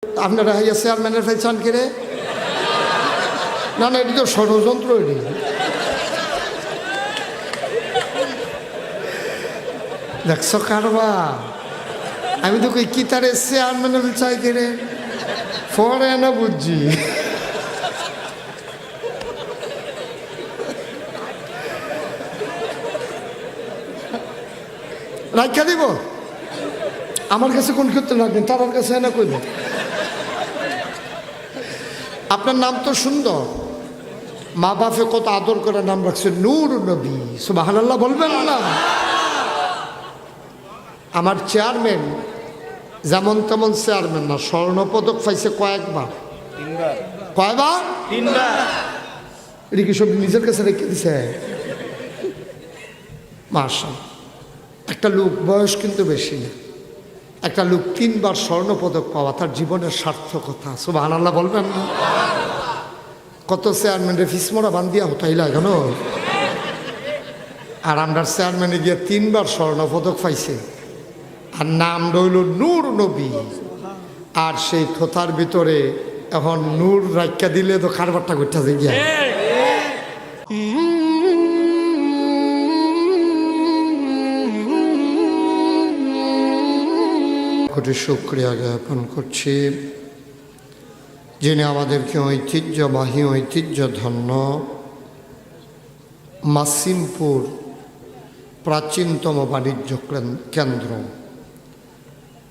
আপনারা হাইয়া চেয়ারম্যানের ফাইল চান কেড়ে না না, এটি তো ষড়যন্ত্র। এটি দেখছ কারবা, আমি তো কই কি তারে চেয়ারম্যানের চাই কেড়ে পরে না বুঝছি। রাখা দিব আমার কাছে কোন ক্ষেত্রে রাখবেন, তার কাছে না কইব। আপনার নাম তো সুন্দর, মা বাপে কত আদর করে নাম রাখছে নূর নবী, সুবহানাল্লাহ বলবেন না? আমার চেয়ারম্যান যেমন তেমন চেয়ারম্যান না, স্বর্ণপদক পাইছে কয়েকবার। কয়বার? তিনবার। এটা কি সব নিজের কাছে রেখে দিছে? মাশাআল্লাহ। একটা লোক, বয়স কিন্তু বেশি না, একটা লোক 3 বার স্বর্ণপদক পাওয়া তার জীবনের সার্থকতা, সুবহানাল্লাহ বলবেন না? কত চেয়ারম্যানের ফিসমোড়া বান্ধিয়া হতাইলা কেন? আর আমরা চেয়ারম্যানে গিয়ে 3 বার স্বর্ণপদক পাইছে, আর নাম রইল নূর নবী। আর সেই থোতার ভিতরে এখন নূর রাখা দিলে তো কারবারটা করতে গিয়া কোটি শুকরিয়া জ্ঞাপন করছি, যিনি আমাদেরকে ঐতিহ্যবাহী ঐতিহ্যধন্য মাসিমপুর প্রাচীনতম বাণিজ্য কেন্দ্র,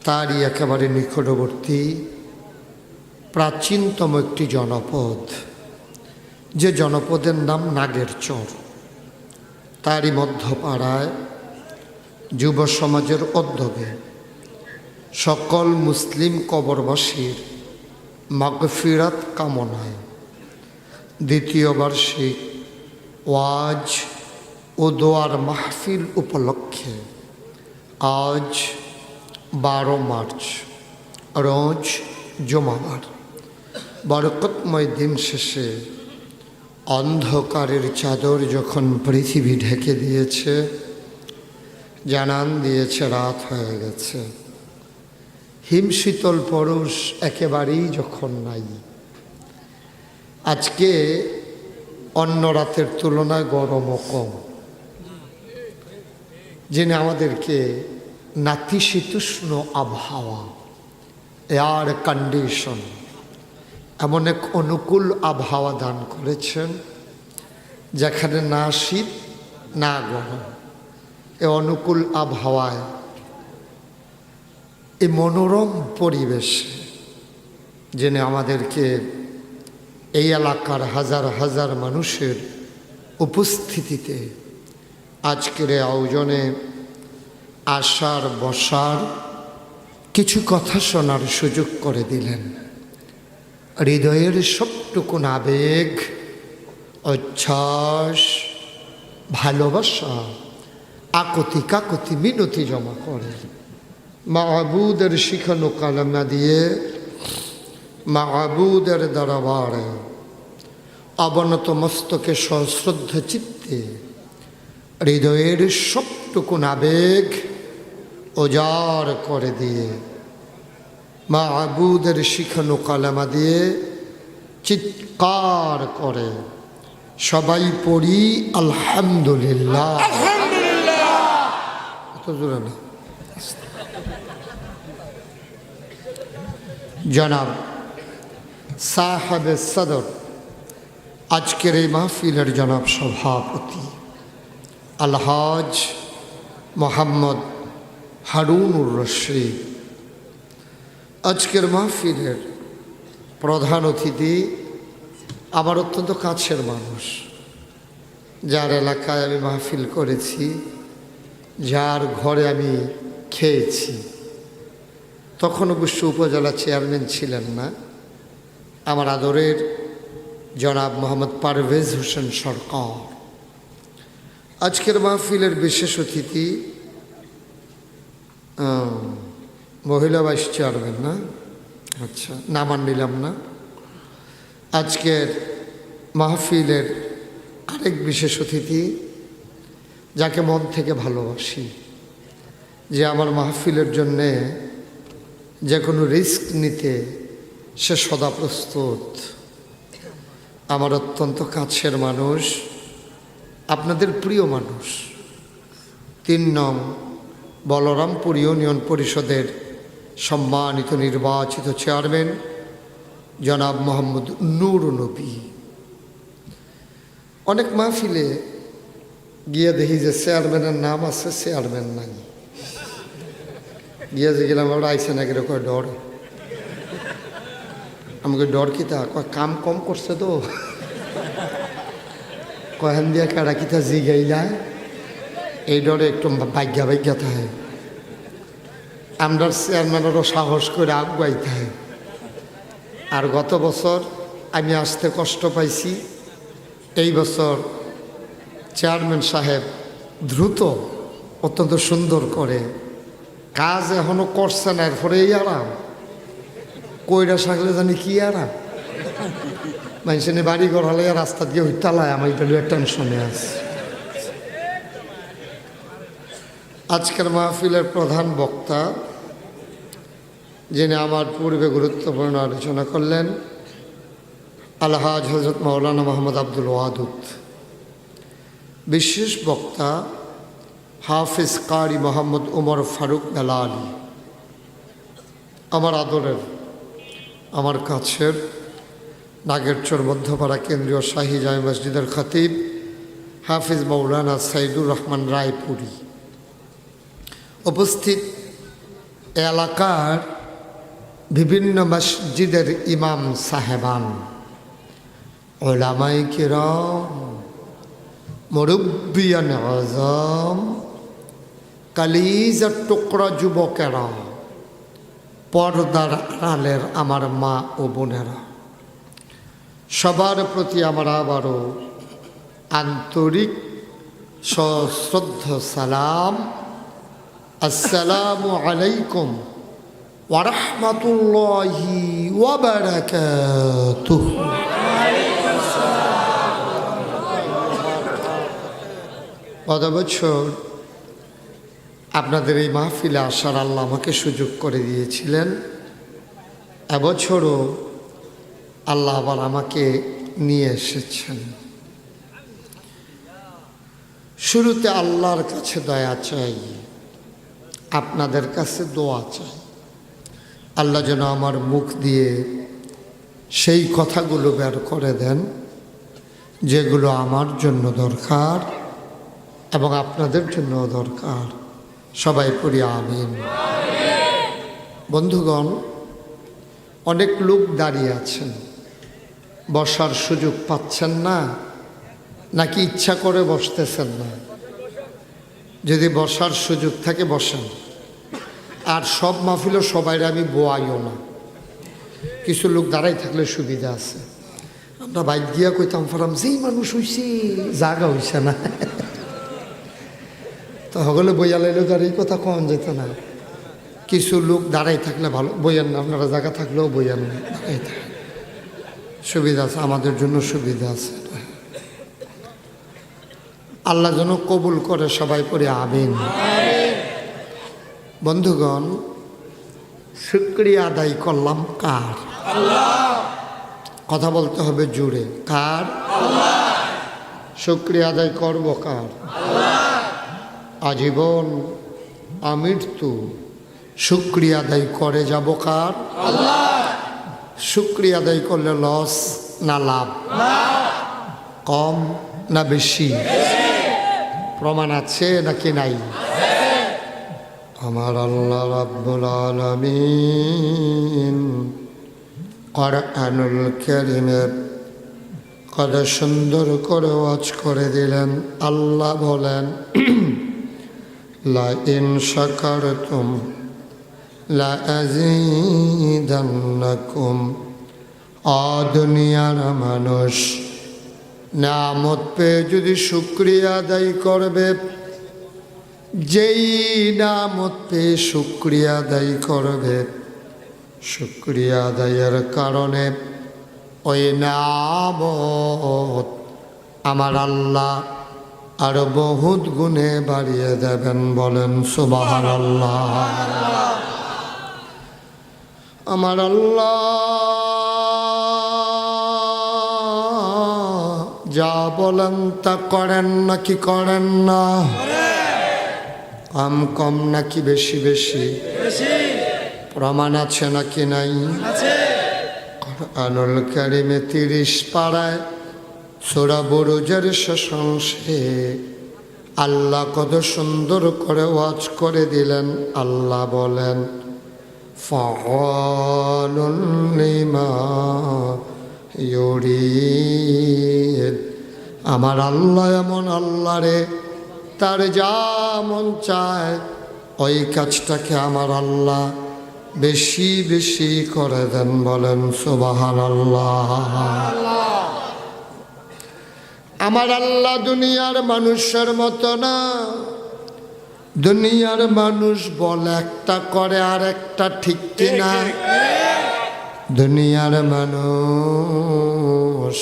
তারই একেবারে নিকটবর্তী প্রাচীনতম একটি জনপদ, যে জনপদের নাম নাগেরচর, তারই মধ্যপাড়ায় যুব সমাজের উদ্যোগে সকল মুসলিম কবরবাসীর মাগফিরাত কামনায় দ্বিতীয় বার্ষিক ওয়াজ ও দোয়ার মাহফিল উপলক্ষে আজ 12 মার্চ রোজ জুমাবার বরকতময় দিন শেষে অন্ধকারের চাদর যখন পৃথিবী ঢেকে দিয়েছে, জানান দিয়েছে রাত হয়ে গেছে, হিমশীতল পরশ একেবারেই যখন নাই, আজকে অন্য রাতের তুলনায় গরমও কম, যিনি আমাদেরকে নাতিশীতোষ্ণ আবহাওয়া, এয়ার কন্ডিশন, এমন এক অনুকূল আবহাওয়া দান করেছেন যেখানে না শীত না গরম, এ অনুকূল আবহাওয়ায়, এই মনোরম পরিবেশে যিনি আমাদেরকে এই এলাকার হাজার হাজার মানুষের উপস্থিতিতে আজকের আয়োজনে আসার বসার কিছু কথা শোনার সুযোগ করে দিলেন, হৃদয়ের সবটুকুন আবেগ, উচ্ছ্বাস, ভালোবাসা, আকতি কাকতি মিনতি জমা করে মাহবুদের শিখানো কালামা দিয়ে মাহবুদের দরবারে অবনত মস্তকে সশ্রদ্ধ চিত্তে হৃদয়ের সবটুকুন আবেগ উজাড় করে দিয়ে মাহবুদের শিখানো কালামা দিয়ে চিৎকার করে সবাই পড়ি আলহামদুলিল্লাহ। এত জোরে না। জনাব সাহেব সদর, আজকের এই মাহফিলের জনাব সভাপতি আলহাজ মোহাম্মদ হারুনুর রশিদ, আজকের মাহফিলের প্রধান অতিথি আমার অত্যন্ত কাছের মানুষ, যার এলাকায় আমি মাহফিল করেছি, যার ঘরে আমি খেয়েছি, তখন অবশ্য উপজেলা চেয়ারম্যান ছিলেন না, আমার আদরের জনাব মোহাম্মদ পারভেজ হোসেন সরকার। আজকের মাহফিলের বিশেষ অতিথি মহিলা ভাইস চেয়ারম্যান, না? আচ্ছা, নাম নিলাম না। আজকের মাহফিলের আরেক বিশেষ অতিথি, যাকে মন থেকে ভালোবাসি, যে আমার মাহফিলের জন্যে যে কোনো রিস্ক নিতে সে সদা প্রস্তুত। আমার অত্যন্ত কাছের মানুষ, আপনাদের প্রিয় মানুষ, ৩ নং বলরামপুর ইউনিয়ন পরিষদের সম্মানিত নির্বাচিত চেয়ারম্যান জনাব মোহাম্মদ নূর নবী। অনেক মাহফিলে গিয়ে দেখি যে চেয়ারম্যানের নাম আছে, চেয়ারম্যান নাই। গিয়ে যে গেলাম আমরা আইসে না গেলে কয় ডর। আমাকে ডর কিতা কয় কাম কম করছে তো কহেন দিয়া কারা কিতা জিগাইলায় এই ডরে একটু ভাগ্যা থাকে। আমরা চেয়ারম্যানেরও সাহস করে আগুয়াইতে হয়। আর গত বছর আমি আসতে কষ্ট পাইছি, এই বছর চেয়ারম্যান সাহেব দ্রুত অত্যন্ত সুন্দর করে কাজ এখনো করছে না, এরপরে এই আরাম কইরা থাকলে জানি কি আরাম। মানুষের বাড়ি ঘর হলে রাস্তা দিয়ে হইতালায় আমার এটা টেনশনে আছে। আজকের মাহফিলের প্রধান বক্তা যিনি আমার পূর্বে গুরুত্বপূর্ণ আলোচনা করলেন, আলহাজ হজরত মাওলানা মোহাম্মদ আব্দুল ওয়াদুদ। বিশেষ বক্তা হাফিজ কারি মোহাম্মদ উমর ফারুক বেলালি। আমার আদরের, আমার কাছের নাগেরচর মধ্যপাড়া কেন্দ্রীয় শাহী জামে মসজিদের খতিব হাফিজ মাওলানা সাইদুর রহমান রায়পুরি। উপস্থিত এলাকার বিভিন্ন মসজিদের ইমাম সাহেবান, ওলামায়ে কিরাম, মুরব্বিয়ান আযম, কালিজার টুকরা যুবকেরা, পর্দার আড়ালের আমার মা ও বোনেরা, সবার প্রতি আমার আবারও আন্তরিক সশ্রদ্ধ সালাম। আসসালামু আলাইকুম ওয়া রাহমাতুল্লাহি ওয়া বারাকাতুহু। গত বছর আপনাদের এই মাহফিলে আসার আল্লাহ আমাকে সুযোগ করে দিয়েছিলেন। এবছরও আল্লাহ আবার আমাকে নিয়ে এসেছেন। শুরুতে আল্লাহর কাছে দয়া চাই, আপনাদের কাছে দোয়া চাই। আল্লাহ যেন আমার মুখ দিয়ে সেই কথাগুলো বের করে দেন যেগুলো আমার জন্য দরকার এবং আপনাদের জন্য দরকার। সবাই পড়ি আমিন। বন্ধুগণ, অনেক লোক দাঁড়িয়ে আছেন, বসার সুযোগ পাচ্ছেন না, নাকি ইচ্ছা করে বসতেছেন না? যদি বসার সুযোগ থাকে বসেন। আর সব মাহফিলও সবাই আমি বোয়াইও না, কিছু লোক দাঁড়াই থাকলে সুবিধা আছে। আমরা বাইক দিয়া কইতাম ফারাম যেই মানুষ হইছে জাগা হইছে না, তো হগলে বইয়া লাইলেও তার এই কথা কম যেত না। কিছু লোক দাঁড়াই থাকলে ভালো, বইয়ান না, আপনারা জায়গা থাকলেও বইয়ান না, দাঁড়াই থাকে সুবিধা আছে, আমাদের জন্য সুবিধা আছে। আল্লাহ যেন কবুল করে, সবাই পড়ে আমিন। বন্ধুগণ, শুকরিয়া আদায় করলাম কার? কথা বলতে হবে জুড়ে, কার? শুকরিয়া আদায় করবো কার? আজীবন আমৃত্যু শুকরিয়া আদায় করে যাব কার? শুকরিয়া আদায় করলে লস না লাভ? কম না বেশি? প্রমাণ আছে নাকি নাই? আমার আল্লাহ রাব্বুল আলামিন কোরআনুল কারীমে কত সুন্দর করে ওয়াজ করে দিলেন। আল্লাহ বলেন, লা ইন শাকারতুম লা আযীদান্নাকুম। দুনিয়ার মানুষ নিয়ামত পেয়ে যদি শুকরিয়া আদায় করবে, যেই নিয়ামত পেয়ে শুকরিয়া আদায় করবে, শুকরিয়া আদায়ের কারণে ওই নিয়ামত আমার আল্লাহ আরো বহুত গুণে বাড়িয়ে দেবেন। বলেন সুবহানাল্লাহ। আমার আল্লাহ বলেন তা করেন নাকি করেন না? কম কম নাকি বেশি বেশি? প্রমাণ আছে নাকি নাই? কুরআনুল কারীমে 30 পারায় সূরা বুরুজের শেষ অংশে আল্লাহ কত সুন্দর করে ওয়াজ করে দিলেন। আল্লাহ বলেন ফাআলুন লিমা ইউরিদ। আমার আল্লাহ এমন আল্লাহ রে, তার যা মন চায় ওই কাজটাকে আমার আল্লাহ বেশি বেশি করে দেন। বলেন সুবহানাল্লাহ। আমার আল্লাহ দুনিয়ার মানুষের মতো না। দুনিয়ার মানুষ বলে একটা করে আর একটা, ঠিক কিনা? দুনিয়ার মানুষ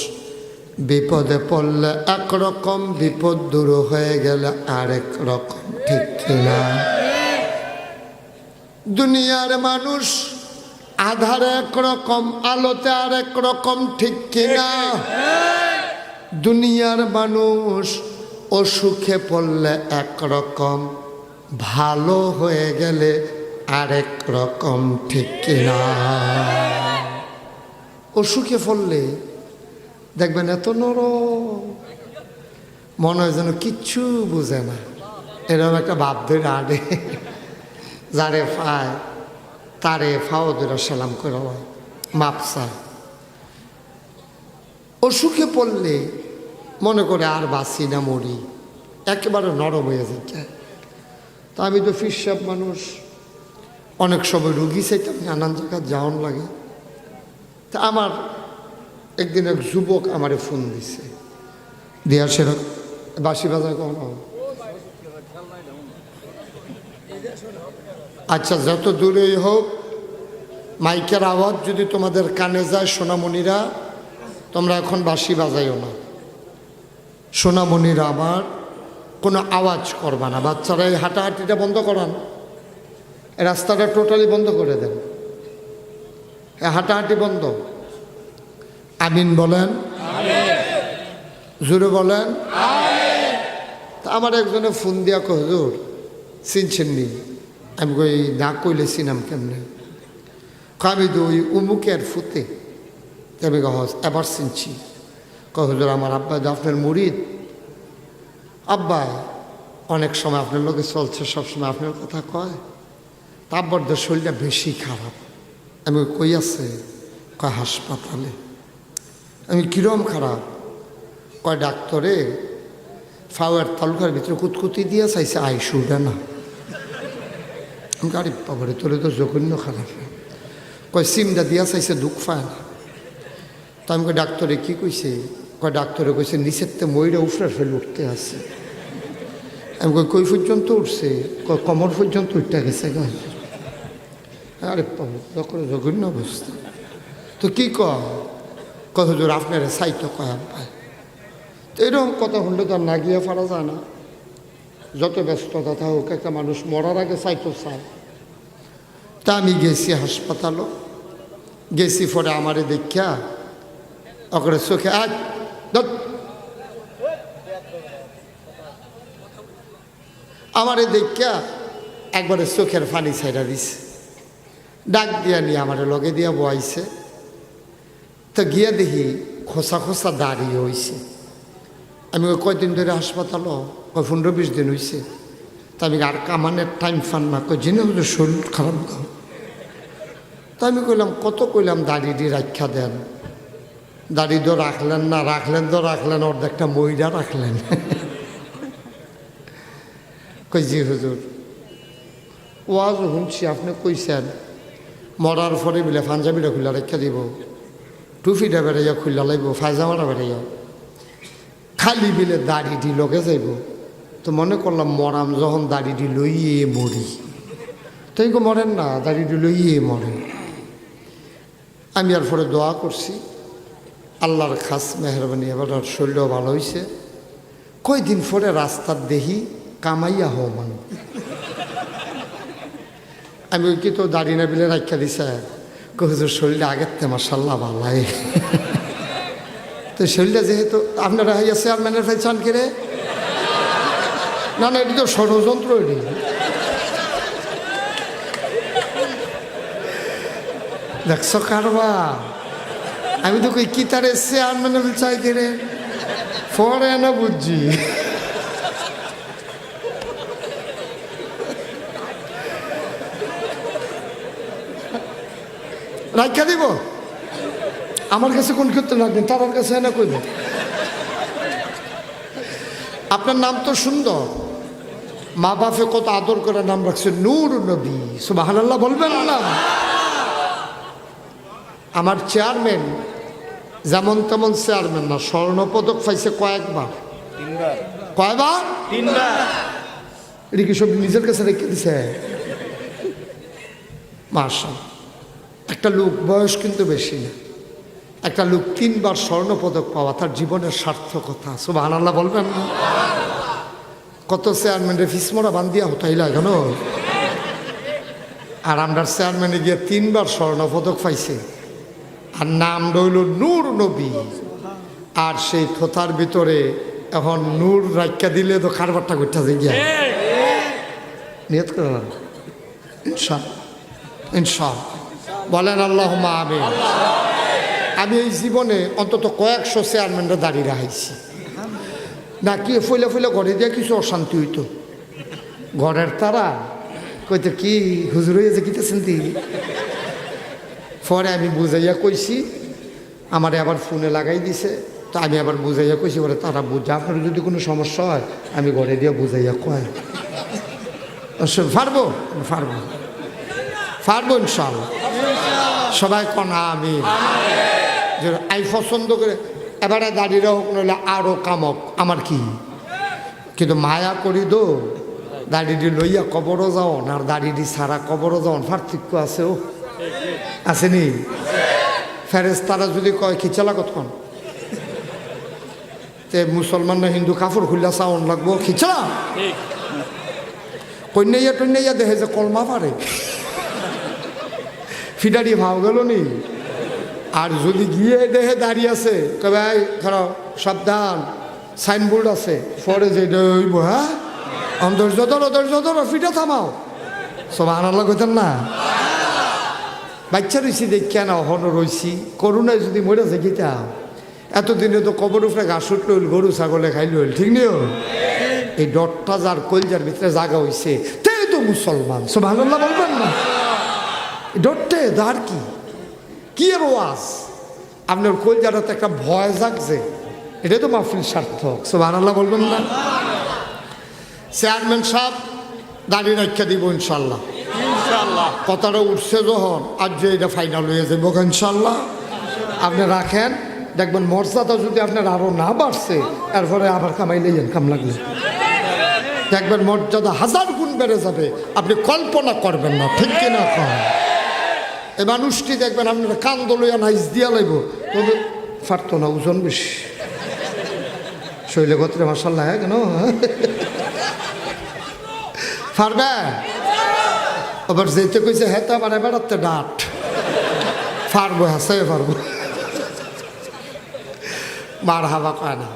বিপদে পড়লে একরকম, বিপদ দূর হয়ে গেলে আরেক রকম, ঠিক কিনা? দুনিয়ার মানুষ আধারে একরকম, আলোতে আরেক রকম, ঠিক কিনা? দুনিয়ার মানুষ অসুখে পড়লে একরকম, ভালো হয়ে গেলে আরেক রকম, ঠিক কিনা? অসুখে পড়লে দেখবেন এত নরম, মনে হয় যেন কিচ্ছু বুঝে না, এরকম একটা ভাব ধরে আনে। যারে পায় তারে ফাও ধরে সালাম করে মাপ চায়। অসুখে পড়লে মনে করে আর বাঁচি না, মরি, একেবারে নরম হয়ে যায়। তা আমি তো ফিরসাব মানুষ, অনেক সময় রুগী চাইতাম, নানান জায়গায় যাওয়ান লাগে। তা আমার একদিন এক যুবক আমারে ফোন দিছে, দিয়া সেরকম বাঁশি বাজায় কখনো। আচ্ছা, যত দূরেই হোক, মাইকের আওয়াজ যদি তোমাদের কানে যায়, সোনামণিরা তোমরা এখন বাঁশি বাজাইও না। সোনামণিরা আমার কোনো আওয়াজ করবা না। বাচ্চারা এই হাঁটাহাঁটিটা বন্ধ করান, রাস্তাটা টোটালি বন্ধ করে দেন, হাঁটাহাঁটি বন্ধ। আমিন বলেন, জোরে বলেন। তা আমার একজনে ফোন দিয়া কয়, হুজুর চিনছেন নি? আমি কই না, কইলে চিনাম কেমনে? আমি তো ওই উমুকের ফুতে। আমি কহ এবার চিনছি। কয় হুজুর আমার আব্বা তো আপনার মুরিদ। আব্বা অনেক সময় আপনার লোকে চলছে, সবসময় আপনার কথা কয়। তা আব্বার তো শরীরটা বেশি খারাপ। আমি কই আছে? কয় হাসপাতালে। আমি কিরম খারাপ? কয় ডাক্তারে ফাওয়ার তালুকার ভিতরে কুতকুতি দিয়ে চাইছে আইসুটা না। আমি গাড়ি পাবরে তোরে তো জঘন্য খারাপ। কয় সিমটা দিয়া চাইছে, দুঃখ পায় না। তো আমি কই ডাক্তারে কি কইছে? কয় ডাক্তারে কইছে নিচের তে ময়ূরে উফরে ফেলে উঠতে আছে। আমি কই কই পর্যন্ত উঠছে? কয় কমর পর্যন্ত উঠতে গেছে। আরে পাবো করে জঘন্য অবস্থা। তো কি কয়? হুজুর আপনারা সাইতো কয় আব্বা। তো এরকম কথা শুনলে তো আর না গিয়ে পারা যায় না। যত ব্যস্ততা থাকুক, একটা মানুষ মরার আগে চাইতো চায়। তা আমি গেছি হাসপাতালও, গেছি পরে আমারে দেখা ওকে চোখে আমারে দেখা একবারে চোখের পানি ছাইড়া দিছে। ডাক দিয়া নিয়ে আমারে লগে দিয়া বয়াইছে। তো গিয়া দেখি খোসা খোসা দাঁড়িয়ে হয়েছে। আমি ওই কয়দিন ধরে হাসপাতালও? কয় 15-20 দিন হয়েছে। তা আমি আর কামানের টাইম ফান না, কই জেনে হলো শরীর খারাপ দাও। তা আমি কইলাম কত কইলাম দাড়ি রাখা দেন, দাড়ি তো রাখলেন না, রাখলেন তো রাখলেন, অর্ধেকটা মহিলা রাখলেন। কই জি হুজুর, ওয়াজ শুনছি আপনি কইছেন মরার পরে বিলে পাঞ্জাবিটা খুলে রেখা দিব, টুপিটা বেড়াইয়া খুললা লাগব, ফায়জামাটা বেড়াইয়া, খালি বিলে দাড়িটি লগে যাইব। তো মনে করলাম মরাম যখন দাড়িটি লইয়ে মরি। তাই মরেন না, দাড়িটি লইয়ে মরেন। আমি আর পরে দোয়া করছি, আল্লাহর খাস মেহরবানি, এবার শরীরও ভালো হয়েছে। কয়দিন পরে রাস্তার দেখি কামাইয়া হো মান। আমি ওই কি তো দাড়ি না বিলে রাখা দিছে, হুজুর শরীরটা আগের তে মাশাল্লাহ ভালাই। তো শরীরটা যেহেতু আপনারা হাইয়া চেয়ারম্যানের ভাই চান কিরে না না এটি তো ষড়যন্ত্র এটি দেখছো কারবা আমি তো কই কি তার চেয়ারম্যানের চাই কিরে পরে না বুঝছি রাখা দিব আমার কাছে কোন ক্ষেত্রে রাখবেন তার কাছে না কইব আপনার নাম তো সুন্দর মা বাপে কত আদর করে নাম রাখছে নূর নবী সুবহানাল্লাহ বলবেন না আমার চেয়ারম্যান যেমন তেমন চেয়ারম্যান না স্বর্ণপদক পাইছে কয়েকবার কয়বার এটা কি সব নিজের কাছে রেখে দিছে মাশাআল্লাহ একটা লোক বয়স কিন্তু বেশি না একটা লোক 3 বার স্বর্ণপদক পাওয়া তার জীবনের সার্থকতা সুবহানাল্লাহ বলবেন না কত চেয়ারম্যানের ফিসমরা বান্ধিয়া হতাইলা কেন আর আমরা চেয়ারম্যানে গিয়ে 3 বার স্বর্ণপদক পাইছে আর নাম রইল নূর নবী আর সেই কথার ভিতরে এখন নূর রাখা দিলে তো কারবারটা করতে গিয়া নিয়ত করে ইনশাআল্লাহ ইনশাআল্লাহ বলেন আল্লাহুম্মা আমিন আমি এই জীবনে অন্তত কয়েকশো চেয়ারম্যানরা দাঁড়িয়ে রাখাইছি না কি ফইলে ফইলে ঘরে দিয়ে কিছু অশান্তি হইতো ঘরের তারা কইতে কি হুজুর হয়ে যে কিতেছেন তুই পরে আমি বুঝাইয়া কইছি আমারে আবার ফোনে লাগাই দিছে তো আমি আবার বুঝাইয়া কইছি বলে তারা বুঝে আপনার যদি কোনো সমস্যা হয় আমি ঘরে দিয়ে বুঝাইয়া কয় পারবো পারবো পারবো ইনশাআল্লাহ সবাই কনা আমি আই পছন্দ করে এবারে দাঁড়িয়ে হোক নইলে আরও কামক আমার কি কিন্তু মায়া করি দো দাড়িটি লইয়া কবরও যাওন আর দাড়িটি সারা কবরও যাওন পার্থক্য আছে ও আসেনি ফেরেশতারা যদি কয় খিচালা কতক্ষণ তে মুসলমান না হিন্দু কাপড় খুললা চাওন লাগবো খিচলা কন্যাইয়া টন্যাইয়া দেখে যে কলমা পারে ফিডারি ভাও গেল নি আর যদি গিয়ে দেখে দাঁড়িয়ে আছে তবে ধরো সাবধান সাইনবোর্ড আছে পরে যে হইব হ্যাঁ ধৈর্য ধরো ফিটা থামাও সুবহানাল্লাহ কইতেন না বাচ্চা রয়েছি দেখ না হন রয়েছি করুণায় যদি মরে যে গীতাম এতদিনে তো কবর উপরে ঘাস উঠল গরু ছাগলে খাইল ঠিক নিও এই ডটটা যার কলজার ভিতরে জাগা হইছে তাই তো মুসলমান সুবহানাল্লাহ বলবেন না ডটে দাঁড় কি এর ওয়াজ আপনার কলজাটাতে একটা ভয় জাগছে এটাই তো মাহফিল সার্থক সুবহানাল্লাহ বলবেন না চেয়ারম্যান সাহেব দাঁড়িয়ে রাখা দিব ইনশাল্লাহ কথাটা উঠছে যখন আজ যে এটা ফাইনাল হয়ে যাবো ইনশাল্লাহ আপনি রাখেন দেখবেন মর্যাদা যদি আপনার আরও না বাড়ছে এরপরে আবার কামাইলেন কাম লাগলে দেখবেন মর্যাদা 1000 গুণ বেড়ে যাবে আপনি কল্পনা করবেন না ঠিক কিনা কম এই মানুষটি দেখবেন আপনারা কান্দ লইয়া নাইজ দিয়া লাইব তবে পারতো না ওজন বেশি শৈলে গোত্রে মাসাল্লাহ হ্যাঁ কেন পারবে আবার যেতে কইছে হ্যাঁ তো আবার বেড়াতে ডাট পারবো হাসাই পারবো মার হাওয়া কয় না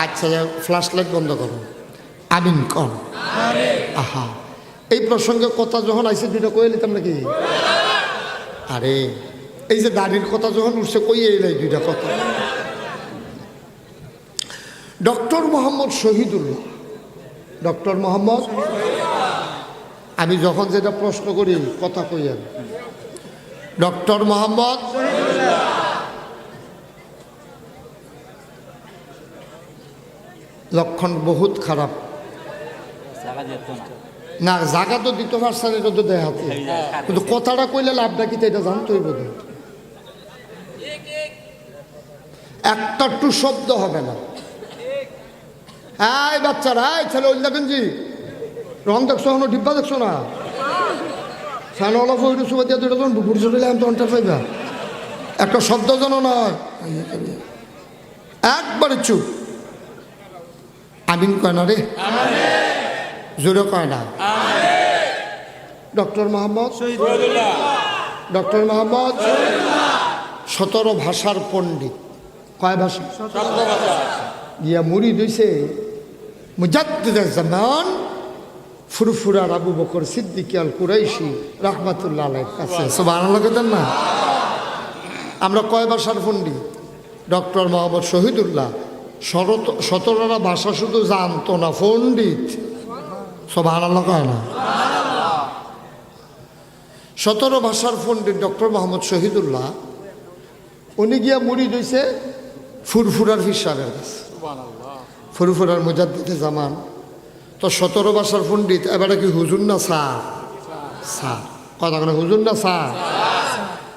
আচ্ছা ফ্ল্যাশ লাইট বন্ধ করো আমিন কর আহা এই প্রসঙ্গে কথা যখন আইসে দুইটা কয়ে নিতাম নাকি আরে এই যে দাড়ির কথা যখন উঠছে কই এলাই দুইটা কথা ডক্টর মোহাম্মদ শহীদুল্লাহ ডক্টর মোহাম্মদ আমি যখন যেটা প্রশ্ন করি কথা কই আমি ডক্টর মোহাম্মদ লক্ষণ বহুত খারাপ না জায়গা তো দিতে পারছেন এটা তো দেখাতে কিন্তু কথাটা কইলে লাভটা কি এটা জানতেই বোধ একটা টু শব্দ হবে না হ্যাঁ বাচ্চারা ছেলে ওই দেখেন জি রং দেখছো কোনো ডিব্বা দেখছো না ফ্যান অলপ হইল সুবাদ দিয়ে দুটো যখন বুকুর চলে আমি তো অন্টার পাইবা একটা শব্দ যেন নয় একবারে চুপ আমিন কয় না রে জোরে কয় না ডক্টর মোহাম্মদ ডক্টর মোহাম্মদ 17 ভাষার পণ্ডিত কয় ভাষা? গিয়া মুড়ি দিয়েছে মুজাদ্দিদুল জামান ফুরফুরার আবু বকর সিদ্দিক আল কুরাইশি রাহমাতুল্লাহ আলাইহির কাছে। সুবহানাল্লাহ কইতেন না? আমরা কয় ভাষার পণ্ডিত? ডক্টর মোহাম্মদ শহীদুল্লাহ 17টা ভাষা শুধু জানতো না, পণ্ডিত। সুবহানাল্লাহ কয় না? 17 ভাষার পণ্ডিত ডক্টর মোহাম্মদ শহীদুল্লাহ, উনি গিয়া মুড়ি দিয়েছে ফুরফুরার পীর সাহেবের কাছে। ফুরফুরার মুজাদ্দিদুল জামান তো 17 ভাষার পণ্ডিত, এবারে কি হুজুর না স্যার? স্যার কথা বলে হুজুর না স্যার?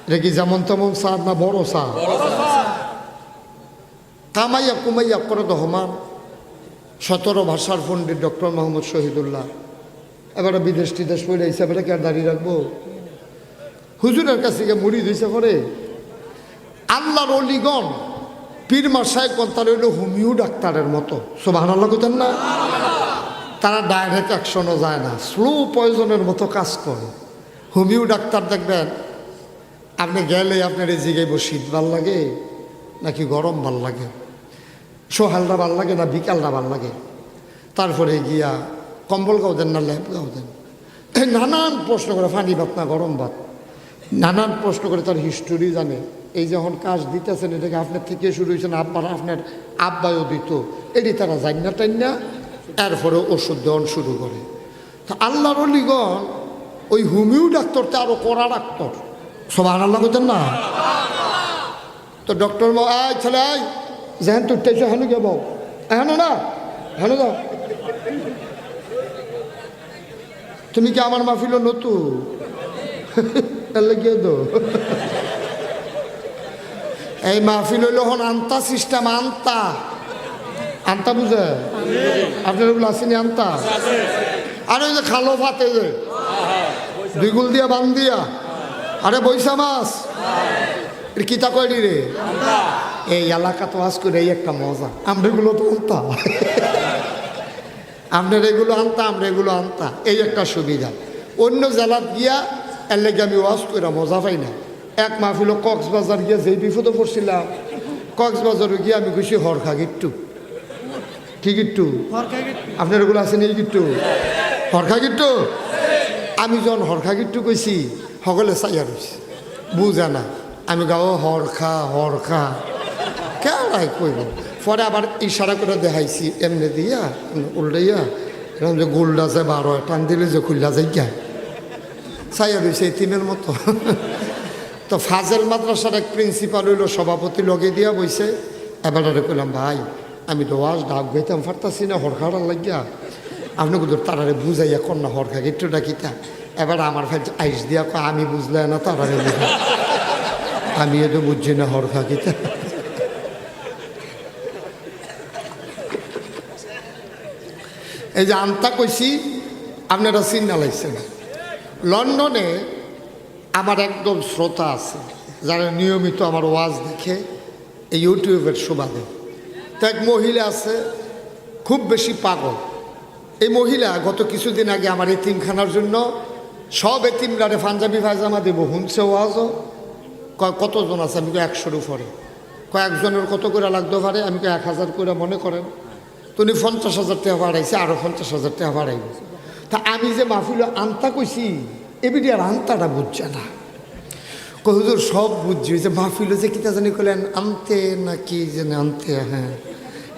এটা কি যেমন তেমন স্যার না বড় স্যার? কামাইয়া কুমাইয়া করে দহমান 17 ভাষার পণ্ডিত ডক্টর মোহাম্মদ শহীদুল্লাহ এবারে বিদেশ টিদেশ পড়ে আইসা, এবারে কি আর দাঁড়িয়ে রাখবো? হুজুরের কাছে গিয়ে মুড়ি দিয়েছে করে আল্লাহর অলিগণ পীর মাসায়েক তারা হইল হোমিও ডাক্তারের মতো। সুবহানাল্লাহ কইতেন না? তারা ডাইরেক্ট অ্যাকশনও যায় না, স্লো পয়জনের মতো কাজ করে। হোমিও ডাক্তার দেখবেন আপনি গেলে আপনার এই জিগাইব শীত ভাল লাগে নাকি গরম ভাল লাগে, সোহালটা ভাল লাগে না বিকালটা ভাল লাগে, তারপরে গিয়া কম্বল গাও দেন না ল্যাপ গাও দেন, নানান প্রশ্ন করে, পানি ভাত না গরম ভাত, নানান প্রশ্ন করে তার হিস্টোরি জানে। এই যখন কাজ দিতেছেন এটাকে আপনার থেকে শুরু হয়েছেন, আপনার আব্বায়ও দিত, এটি তারা জান না টাইন না, এরপরে ওষুধ দেওয়ান শুরু করে। তা আল্লাহর অলিগণ ওই হোমিও ডাক্তারটা আরও কড়া ডাক্তার। সুবহানাল্লাহ বলতেন না? তো ডক্টর ছেলে আয় যেহেন তুই টেসে হেন গে বউ হেন না হেন যাও, তুমি কি আমার মাহফিল নতুন গিয়ে দো এই মাহফিল হইল হন আন্তা সিস্টেম, আন্তা আন্তা বুঝে আপনার ওগুলো আসেনি আন্তা? আর ওই যে খালো ভাতে যে দুইগুল দিয়া বান দিয়া, আরে বৈশা মাছ কিতা কয়ডি রে, এই এলাকা তো আজ করে এই একটা মজা। আমরা এগুলো তো আনতা, আপনার এগুলো আনতা, আমরা এগুলো আনতা, এই একটা সুবিধা। অন্য জেলাত গিয়া এর লেগে আমি ওয়াজ করে মজা পাই না। এক মাহফিল কক্সবাজার গিয়া যেই বিপদে পড়ছিলাম, কক্সবাজারে গিয়ে আমি খুশি হরখা গিট্টু। কি গিট্টু? আপনার এগুলো আছেন এই গিট্টু? হরখা গিট্টু। আমি যখন হরখা গিট্টু কইছি সকলে চাইয়া রয়েছে, বুঝা না। আমি গাও হরখা হরখা কেলাই কইব, পরে আবার ইশারা করে দেখাইছি এমনি দিয়া উল্টাইয়া, এরকম যে গোল্ডা যে 12 টান দিলে যে খুল্লা যাই গা চাইয়া রয়েছে এই তিনের মতো। তো ফাজেল মাদ্রাসার এক প্রিন্সিপাল হইল সভাপতি লগে দিয়া বইছে। এবার কইলাম ভাই আমি তো ওয়াজ ডাক গাইতাম পারতাছি না হরখাড়ার লাগিয়া, আপনি কিন্তু তারারে বুঝাইয়া কন্যা হরখা গেট্টু ডাকিতা। এবার আমার ভাই আইস দিয়া কয় আমি বুঝলে না তারারে বুঝা, আমি এতো বুঝছি না হরখা গীতা। এই যে আন্তা কইছি আপনারা চিন্তা লাগছেন, লন্ডনে আমার একদম শ্রোতা আছে যারা নিয়মিত আমার ওয়াজ দেখে এই ইউটিউবের সুবাদে। তো এক মহিলা আছে খুব বেশি পাগল। এই মহিলা গত কিছুদিন আগে আমার এতিমখানার জন্য সব এতিমরারে পাঞ্জাবি পায়জামা দেব শুনছে ওয়াজও। কতজন আছে? আমি 100-এর উপরে। কয়েকজনের কত করে লাগতে পারে? আমি 1000 করে মনে করেন। তুমি 50,000 টাকা বাড়াইছে, আরও 50,000 টাকা বাড়াইব। তা আমি যে মাহফিল আনতা কইছি এবিডি আর আনতাটা বুঝছে না। হুজুর সব বুঝছি, যে মাহফিল যে কিতা জানি করলেন আনতে না কি যেন আনতে, হ্যাঁ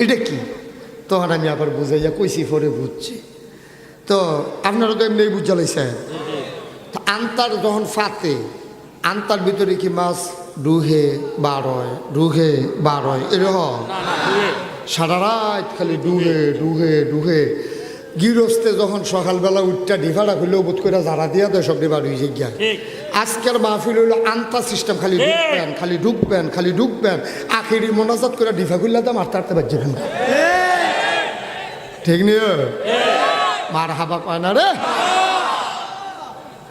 এটা কি? তখন আমি আবার বুঝাইয়া কইছি, পরে বুঝছি। তো আপনারা তো এমনি বুঝা লাইছেন। আনতার যখন ফাতে, আনতার ভিতরে কি মাছ ডুহে বারয় এরকম সারা রাত খালি ডুহে ডুহে ডুহে। গৃহস্থে যখন সকালবেলা উঠটা ডিভাড়া হইলেও বোধ করে যারা দিয়া দেয় সব ডিভার হয়ে গিয়া। আজকের মাহফিল হইলো আন্তা সিস্টেম, খালি ঢুকবেন খালি ঢুকবেন খালি ঢুকবেন, আখেরি মোনাজাত করে ডিভা খুললে তো মারতে হারতে পারছিলেন। ঠিক নিয়ে মার হাবা কয় না রে।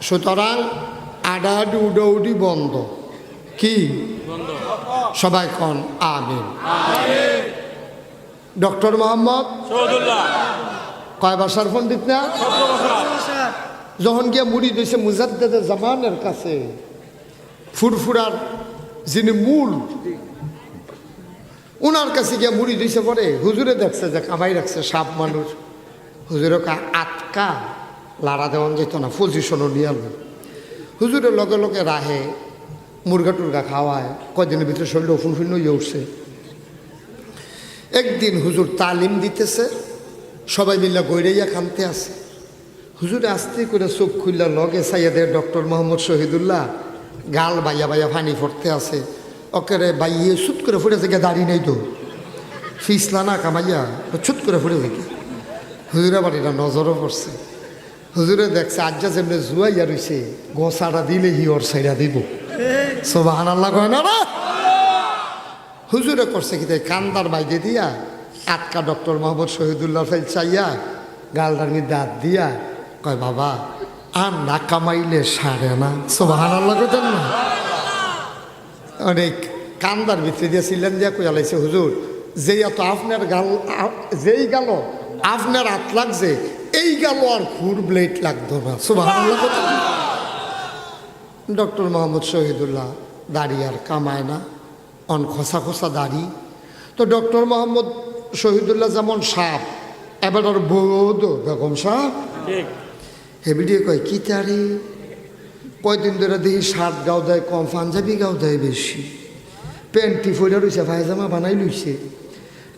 সুতরাং আডাআডি উডাউডি বন্ধ। কি সবাই কন আমিন। ডক্টর মোহাম্মদ কয় ভাষার পণ্ডিত না? যখন গিয়া মুড়ি দিয়েছে মুজাদ্দিদুল জামানের কাছে, ফুরফুরার যিনি মূল ওনার কাছে গিয়ে মুড়ি দিছে পরে হুজুরে দেখছে যে কামাই রাখছে সাপ মানুষ। হুজুরে আটকা লাড়া দেওয়ান যেত না, পজিশনও নিয়ে আলো। হুজুরের লগে লগে রাহে মুরগা টুরগা খাওয়ায়, কয়দিনের ভিতরে শরীরটা ফুলফুল হয়ে উঠছে। একদিন হুজুর তালিম দিতেছে, সবাই মিলে গৈরাইয়া খানতে আছে। হুজুরে আস্তে করে চোখ খুললা, লগে সাইয়াদের ডক্টর মোহাম্মদ শহীদুল্লাহ গাল বাইয়া বাইয়া পানি পড়তে আছে। ওকে বাইয়ে ছুট করে ফুটেছে, গিয়ে দাড়ি নেই তো ফিসলা না কামাইয়া ছুট করে ফুটে দেখি। হুজুরে আবার এটা নজরও পড়ছে। হুজুরে দেখছে আজ্জা যেমনি জুয়াইয়া রইছে, গোসাটা দিলে ওর সাইডা দিব। সুবহানাল্লাহ কয় না রে? হুজুরে করছে কি কান্দার বাইরে দিয়া আটকা ডক্টর মোহাম্মদ শহীদুল্লাহ ফাইল চাইয়া গালটার মধ্যে দাঁত দিয়া কয়, বাবা আর না কামাইলে সারে না। সুবহানাল্লাহ কইতেন না? অনেক কান্দার ভিতরে দিয়ে ছিলেন দিয়া কই আলাইছে, হুজুর যেই এত আপনার গাল, যেই গেল আপনার হাত লাগছে, এই গেল আর খুর ব্লেড লাগতো না। সুবহানাল্লাহ কইতেন না? ডক্টর মোহাম্মদ শহীদুল্লাহ দাড়ি আর কামায় না, অন খসা খসা দাড়ি। তো ডক্টর মোহাম্মদ শহীদুল্লাহ যেমন সাপ, এবার ওর বোধ বেগম সাপ হেবিডিয়ে কয় কি তারে কয়দিন ধরে দেখি শার্ট গাও দেয় কম, পাঞ্জাবি গাও দেয় বেশি, প্যান্টি ফইরা রয়েছে, পায়জামা বানাই লইছে,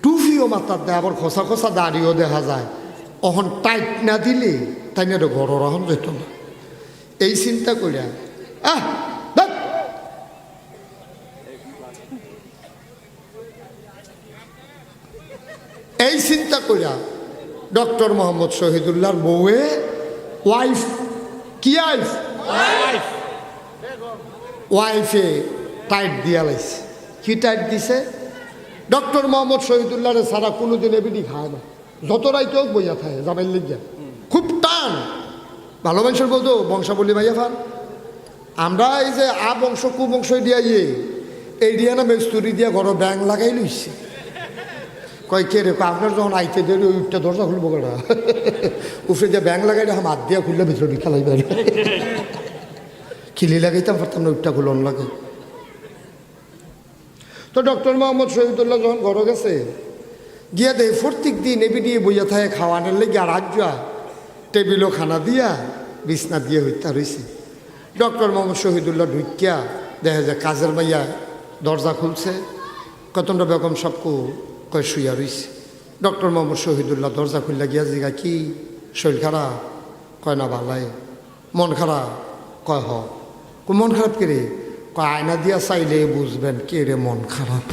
টুফিও মাথার দেয়, আবার খসা খসা দাড়িও দেখা যায়। অহন টাইট না দিলে তাই না ঘর রহন যেত না। এই চিন্তা করিয়া এই চিন্তা করিয়া ডক্টর মোহাম্মদ শহীদুল্লাহর বউয়ে ওয়াইফ কি ওয়াইফে টাইট দিয়া লাইছে। কি টাইট দিছে? ডক্টর মোহাম্মদ শহীদুল্লাহরে সারা কোনোদিন এবিডি খায় না, যত রাইতে হোক বইয়া থাকে জামাইল লিগিয়া, খুব টান। ভালো মানুষের বলতো বংশাবলী ভাইয়া ফান। আমরা এই যে আ বংশ কুবংশ দিয়া এই দিয়া না মেস্তুরি দিয়া ঘর ব্যাং লাগাই লইছে। কয় কে রে? আপনার যখন আইতে দেরি ওই উঠটা দরজা খুলবো কেনা, উফরে যে ব্যাং লাগাই হাম হাত দিয়া খুললে ভিতরে খেলাইবে, খিলি লাগাইতাম পারতাম না, উঠটা খুলন লাগে। তো ডক্টর মোহাম্মদ শহীদুল্লাহ যখন ঘরে গেছে, গিয়া দেয় প্রত্যেক দিন এবি দিয়ে বইয়া থাকে খাওয়ানোর লেগে, আর আজ্জা টেবিলও খানা দিয়া বিছনা দিয়ে হইতা রয়েছে। ডক্টর মোহাম্মদ শহীদুল্লাহ ঢুকিয়া দেখা যায় কাজের মাইয়া দরজা খুলছে, কতটা বেগম সবকু কয় শুইয়া রইছে। ডক্টর মোহাম্মদ শহীদুল্লাহ দরজা খুললা গিয়া জিগা কি শরীর খারাপ? কয় না ভালাই। মন খারাপ? কয় হ। মন খারাপ কে রে? কয় আয়না দিয়া চাইলে বুঝবেন কে রে মন খারাপ।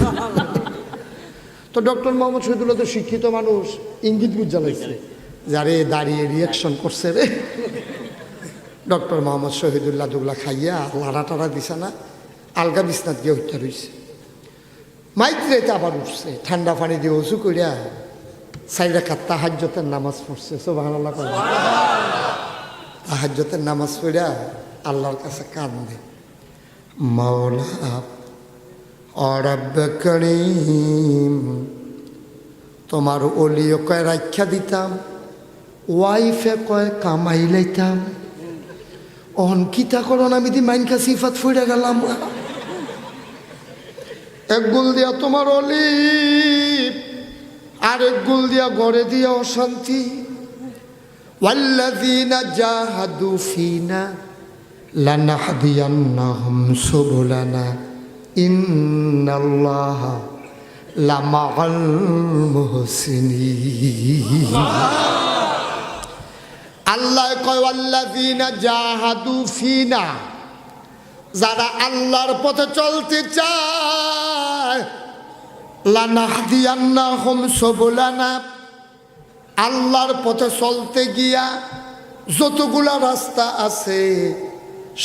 তো ডক্টর মোহাম্মদ শহীদুল্লাহ তো শিক্ষিত মানুষ, ইঙ্গিত বুঝা লাগছে যারে দাঁড়িয়ে রিয়াকশন করছে রে। ডক্টর মোহাম্মদ শহীদুল্লাহ দুগলা খাইয়া লাড়া টাড়া দিছে না, আলগা বিছনাত গিয়ে হত্যা রয়েছে। মাইত্রেতে আবার উঠছে, ঠান্ডা পানি দিয়ে উঁচু করিয়া সাইড রাখার তাহাজ্জতের নামাজ পড়ছে। সুবহানাল্লাহ করে তাহাজ্জতের নামাজ পড়িয়া আল্লাহর কাছে কান্দে, মাওলা ও রব্বে করিম, তোমার ওলিও কয় রাখ্যা দিতাম, ওয়াইফে কয় কামাই লাইতাম, অনকিতা করন আমি দি মাইনকা সিফাত ফুড়ে গেলাম। এক গুল দিয়া তোমার অলি, আর এক গুল দিয়া গড়ে দিয়া অশান্তি। ওয়াল্লাযীনা জাহাদু ফিনা লানাহদিয়ান্নাহুম সুবুলানা ইন্নাল্লাহা লামাআল মুহসিনিন। আল্লাহ কয় ওয়াল্লাযীনা জাহাদু ফিনা, যারা আল্লাহর পথে চলতে চায়, লানাহদিয়ান্নাহুম সুবুলানা, আল্লাহর পথে চলতে গিয়া যতগুলা রাস্তা আছে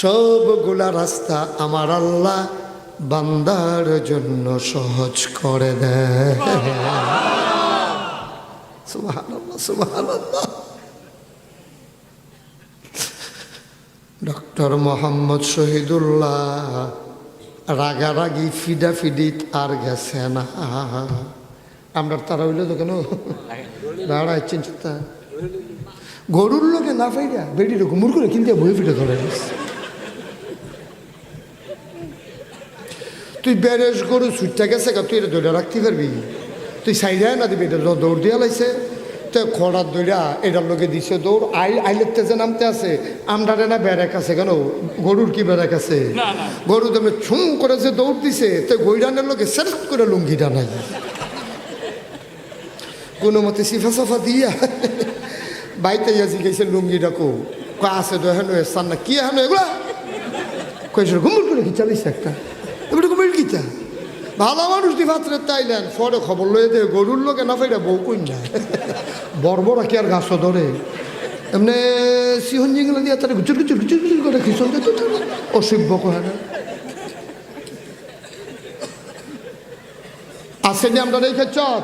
সবগুলা রাস্তা আমার আল্লাহ বান্দার জন্য সহজ করে দেয়। সুবহানাল্লাহ সুবহানাল্লাহ। ডক্টর মোহাম্মদ শহীদুল্লাহ রাগারাগি ফিডাফিডিত আর গেছে না। আমরা তারা হইলে তো কেন দাঁড়াচ্ছেন চিন্তা গরুর লোকে না ফাইডা বেডির ঘুমুর করে কিনতে বই ফিটে ধরে। তো তুই বেরেস গরু ছুটতে গেছে তুই এটা ধরে রাখতে পারবি? তুই সাইডায় না দিবি, এটা দৌড় দিয়া লাইছে তো খড়ার দৌড়া এটার লোকে দিছে দৌড় আইলের তেজে নামতে আছে। আমরারে না ব্যারেক আছে কেন? গরুর কি ব্যারেক আছে? গরু তুমি ছুম করে যে দৌড় দিছে তো গৈরানের লোকে সেট করে লুঙ্গিটা নাই কোনো মতে সিফা সাফা দিয়া বাইতে জিজ্ঞেস লুঙ্গিটা কো আছে তো হেন এসান না কি হেন এগুলা কয়েছে ঘুমুর করে কি চালিস একটা এগুলো ঘুমির কিতা ভালো মানুষ দি ভাতরে তাইলেন পরে খবর লয়ে দে গরুর লোকে না ফাইটা বউ কই না বড় কি আর গাছ ধরে এমনি সিহন জিগুলো দিয়ে তারা গুচুর গুচুর গুচুর গুচুর করে খিসন দিত অসভ্য কহে না আসেনি আমরা রেখে চক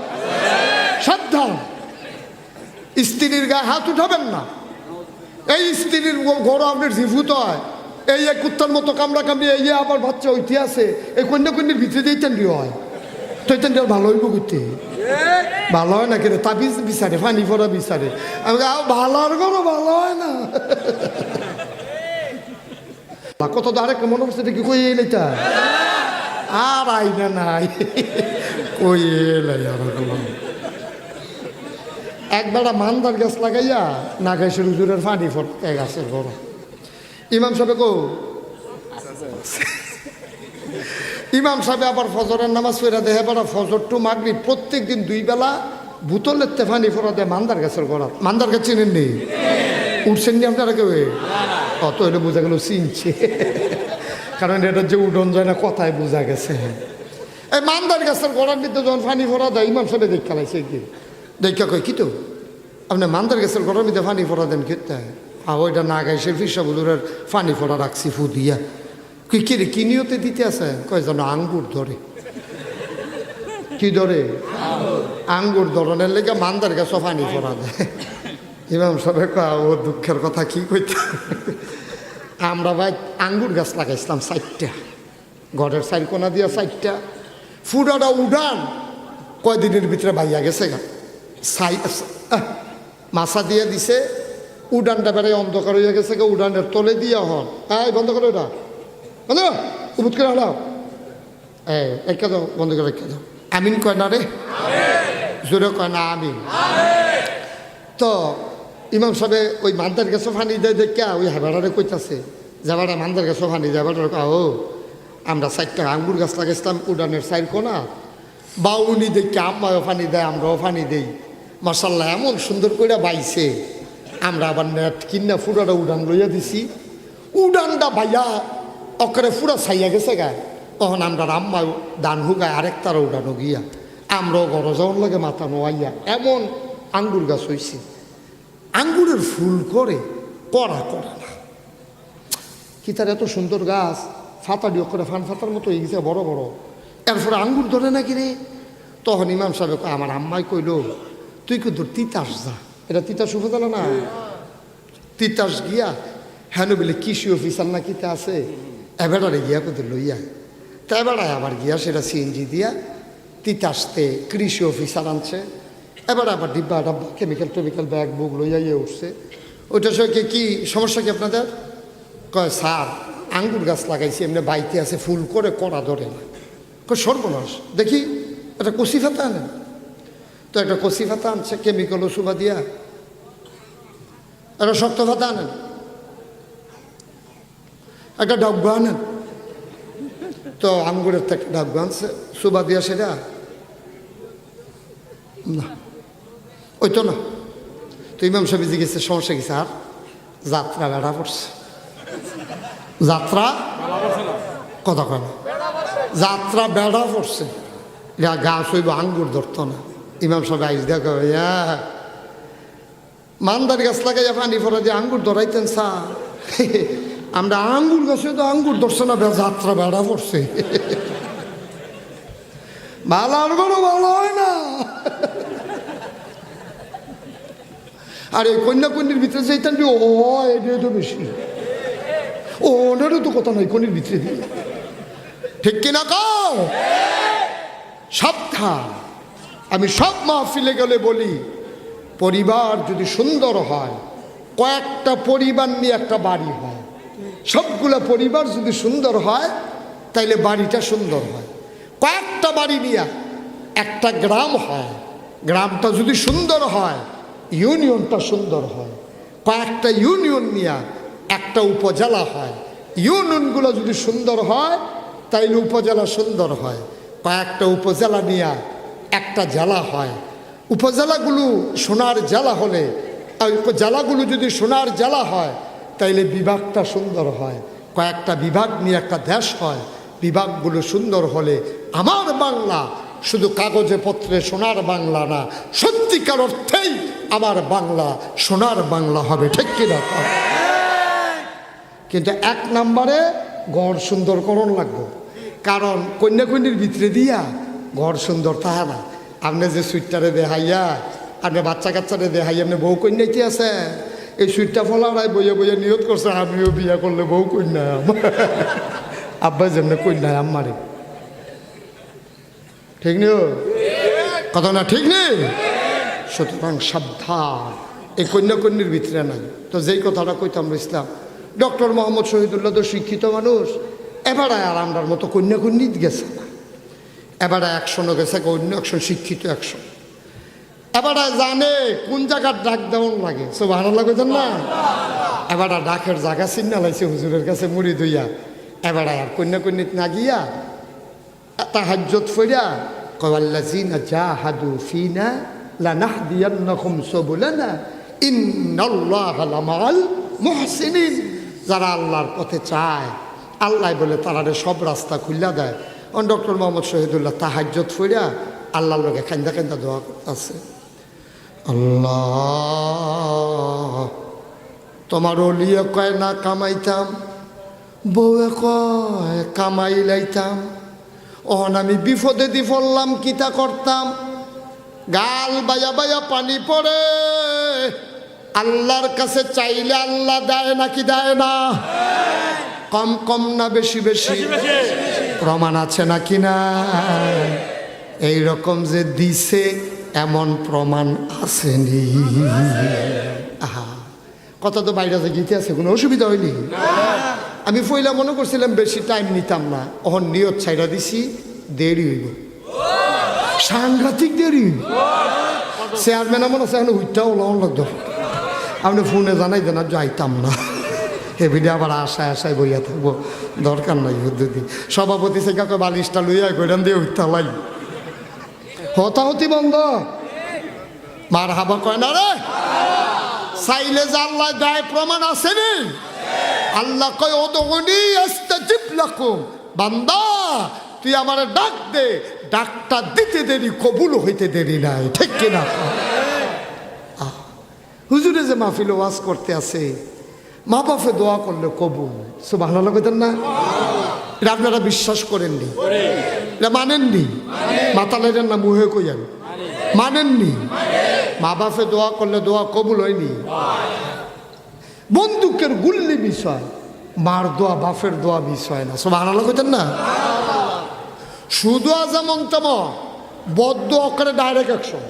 সাবধান স্ত্রীর গায়ে হাত উঠাবেন না। এই স্ত্রীর গরু আপনার জিভূত হয় এই এক কুত্তার মতো কামড়া কামড়ি এই আবার বাচ্চা ঐতি আছে এই কন্যা কন্যার ভিতরে দিয়েছেন কি হয় তো এটা ভালো হইব করতে ভালো হয় না কেন তাবিজ বিচারে পানি পড়া বিচারে আমি ভালোর গরু ভালো হয় না কত তো আরেকটা মনে করছে কি কই এলাইটা আর আইনা নাই কই এলাই আর একবেলা মান্দার গাছ লাগাইয়া নাগাইশের হুজুরের পানি ফটকে গাছের বড় ইমাম সাহেব কো ইমাম সাহেব আবার ফজরের নামাজ পড়া দেহে বেড়া ফজর টু মাগরিব প্রত্যেক দিন 2 বেলা বোতলের তেফানি ফোরা দেয় মান্দার গাছের গোড়া। মান্দার গাছ চিনেন নি? উঠছেন নি আপনারা কেউ? অত হলে বোঝা গেল চিনছে কারণ এটা যে উডন যায় না কথায় বোঝা গেছে। এই মান্দার গাছের গোড়ার মধ্যে যখন পানি ফোরা দেয় ইমাম সাহেব দেখা লাইছে কি দেখা কয় কি তো আপনি মান্দার গাছের গোড়ার মধ্যে পানি ফোরা দেন খেতে ওইটা না গাইছে ফিসা বুজুরের পানি ফোড়া রাখছি ফু দিয়া কি কিরে কি নিয়তে দিতে আছে কয় যেন আঙ্গুর ধরে কি ধরে আঙ্গুর ধরনের লেগে মান্দার গাছও পানি ফোড়া দেয়। ইমাম সাহেব ও দুঃখের কথা কি কইতে আমরা ভাই আঙ্গুর গাছ লাগাইছিলাম 4টা ঘরের 4 কোনা দিয়া 4টা ফুডাটা উঠান কয়দিনের ভিতরে বাইয়া গেছে গা মাছা দিয়ে দিছে উডানটা বেড়ায় অন্ধকার হয়ে গেছে গা উডানের তলে দিয়া হন এই বন্ধ করে ওটা বন্ধ উবুত করে হলাও এই রেখে দাও বন্ধ করে রেখে দাও আমিন কয় না রে জোরে কয় না আমিন। তো ইমাম সাহেব ওই মান্দার গাছও ফানি দেয় দেখা ওই হেবাড়ারে কইতাছে যাবাটা মান্দার গাছও ফানি যাবাটা ও আমরা 4টা আঙ্গুর গাছ লাগাইছিলাম উডানের 4 কোনা বা উনি দেখে আম্মাও ফানি দেয় আমরাও ফানি দেই মাশাল্লাহ এমন সুন্দর করে বাইছে আমরা আবার নেট কিনা ফুরাটা উডান লইয়া দিছি উডানটা ভাইয়া অকরে ফুরা ছাইয়া গেছে গায়ে তখন আমরা আম্মাও দান হুগায় আরেকটারও উডানো গিয়া আমরাও গরো যাওয়ার লাগে মাথা নোয়াইয়া এমন আঙ্গুর গাছ হয়েছে আঙ্গুরের ফুল করে করা করে না কি তার এত সুন্দর গাছ ফাতা দিয়ে করে ফান ফাতার মতো হয়ে গেছে বড় বড় এরপরে আঙ্গুর ধরে না কিনে তখন ইমাম সাহেব আমার আম্মাই কইল তুই কি তোর তিতাস যা এটা তিতাস উপজেলা না তিতাস গিয়া হেন বলে কৃষি অফিসার না কিতা আছে এবেড়ারে গিয়া কোথায় লইয়া তা এবেড়ায় আবার গিয়া সেটা সিএনজি দিয়া তিতাসতে কৃষি অফিসার আনছে এবার আবার ডিব্বা ডাব্বা কেমিক্যাল টেমিক্যাল ব্যাগ বুক লইয়া ইয়ে উঠছে ওইটার সঙ্গে কি সমস্যা কি আপনাদের কয় স্যার আঙ্গুর গাছ লাগাইছি এমনি বাইতে আছে ফুল করে কড়া ধরে না কয় সর্বনাশ দেখি একটা কচি ফাতা আনেন তো একটা কচি ফাতা আনছে কেমিক্যাল ওষুধ দিয়া একটা শক্ত ফাতা আনেন একটা ডাব্বা আনেন তো আঙ্গুরের তো একটা ডাব্বা আনছে সুবা দিয়া সেটা না ওই তো না তো ইমাম সাহেব জিজ্ঞেসে সমস্যা কি স্যার যাত্রা বেড়া পড়ছে যাত্রা কথা কয় না যাত্রা বেড়া পড়ছে এটা গাছ হইব আঙ্গুর ধরতো না ইমাম সাহেব আইস দেখো মান্দার গাছ লাগাইয়া পানি ফোরা দিয়ে আঙ্গুর ধরাইতেন স্যার আমরা আঙ্গুর গাছে তো আঙ্গুর ধরছে না যাত্রা বেড়া পড়ছে ভালো আর কোনো ভালো হয় না আর এই কন্যাকন্যির ভিতরে যাইতেন ও এটা তো বেশি ও ওনারও তো কথা নয় কন্যির ভিতরে দিয়ে ঠিক কিনা কও সাবধান আমি সব মাহফিলে গেলে বলি পরিবার যদি সুন্দর হয় কয়েকটা পরিবার নিয়ে একটা বাড়ি হয় সবগুলা পরিবার যদি সুন্দর হয় তাইলে বাড়িটা সুন্দর হয় কয়েকটা বাড়ি নিয়ে একটা গ্রাম হয়। গ্রামটা যদি সুন্দর হয়, ইউনিয়নটা সুন্দর হয়। কয়েকটা ইউনিয়ন নিয়ে একটা উপজেলা হয়। ইউনিয়নগুলো যদি সুন্দর হয় তাইলে উপজেলা সুন্দর হয়। কয়েকটা উপজেলা নিয়ে একটা জেলা হয়। উপজেলাগুলো সোনার জেলা হলে, জেলাগুলো যদি সোনার জেলা হয় তাইলে বিভাগটা সুন্দর হয়। কয়েকটা বিভাগ নিয়ে একটা দেশ হয়। বিভাগগুলো সুন্দর হলে আমার বাংলা শুধু কাগজে পত্রে সোনার বাংলা না, সত্যিকার অর্থেই আমার বাংলা সোনার বাংলা হবে। ঠিক কিনা? কিন্তু এক নম্বরে ঘর সুন্দরকরণ লাগবে। কারণ কন্যাকন্যির ভিতরে দিয়া ঘর সুন্দর তাহা না। আপনি যে সুইটটারে দেখাইয়া, আপনি বাচ্চা কাচ্চারে দেখাইয়া আপনি বউ কন্যা কি আছে, এই সুইটটা ফলারায় বইয়ে বইয়ে নিয়ত করছে আমিও বিয়া করলে বউ কন্যা আব্বা যেমনি কন্যায় আম্মারে। ঠিক নেই কথা না? ঠিক নেই? সুতরাং সাবধান, এই কন্যাকন্যির ভিতরে নাই। তো যেই কথাটা কইতাম ইসলাম, ডক্টর মোহাম্মদ শহীদুল্লাহ তো শিক্ষিত মানুষ, এবারে আর আমরার মতো কন্যাকন্যি গেছে না। এবারে 100 গেছে, অন্য 100 শিক্ষিত 100। এবারে জানে কোন জায়গার ডাক দেওয়ান লাগে। সব ভালো লাগেছেন না? এবারে ডাকের জায়গা চিন্না লাইছে হুজুরের কাছে মুড়ি দইয়া। এবারে আর কন্যাকন্যিত না গিয়া তাহাজ্জুদ ফইরা কওয়াল্লাযিনা জাহাদু ফিনা লানাহদিয়ান্নাহুম সুবুলানা ইন্নাল্লাহা লামাল মুহসিনিন। যারা আল্লাহর পথে চায়, আল্লাহ বলে তারারে সব রাস্তা খুলে দেয়। ডক্টর মোহাম্মদ শহীদুল্লাহ তাহাজ্জুদ ফইরা আল্লাহর লগে কান্দা কান্দা দোয়া করতেছে, আল্লাহ তোমার ওলিয়ে কয় না কামাইতাম, বউয়ে কয় কামাই লাইতাম, ওহন আমি বিপদে দি পড়লাম কিতা করতাম। গাল বায়া বায়া পানি পড়ে। আল্লাহর কাছে চাইলে আল্লাহ দেয় নাকি দেয় না? কম কম না বেশি বেশি? প্রমাণ আছে নাকি না? এইরকম যে দিছে এমন প্রমাণ আসেনি। আহা, কথা তো বাইরে যে গীতে আছে, কোনো অসুবিধা হয়নি। আমি পয়লা মনে করছিলাম বেশি টাইম নিতাম না, ওহন নিয়ত ছাইরা দিছি, দেরি হইব, সাংঘাতিক দেরি। চেয়ারম্যান আমার আছে, এখন উইটাও লন লাগতো। আপনি ফোনে জানাই দেন আর যাইতাম না, এভিডে আবার আশায় আশায় বইয়া থাকবো, দরকার নাই বুদ্ধি। সভাপতি সে কাকে বালিশটা লইয়া কইরান দিয়ে উঠতে লাই, হতাহতি বন্ধ। মার হাবা কয় না রে, চাইলে যে আল্লাহ দেয় প্রমাণ আছে নি। আল্লাহ কয় ওদুনি আস্তাজিব লাকুম, বান্দা তুই আমার ডাক দে, ডাকটা দিতে দেরি কবুল হইতে দেরি নাই। ঠিক কিনা? হুজুরে যে মাহফিল ওয়াজ করতে আছে, মা বাপে দোয়া করলে কবুল। সুবহানাল্লাহ কইতেন না? এটা আপনারা বিশ্বাস করেননি, এটা মানেননি। মাতালের না মুহে কইয়ান মানেননি। মা বাপে দোয়া করলে দোয়া কবুল হয়নি। বন্দুকের গুল্লি বিষয়, মার দোয়া বাপের দোয়া বিষয় না। সুবহানাল্লাহ কইতেন না? শুধু যেমন তেমন বদ্ধ করে ডাইরেক্ট অ্যাকশন।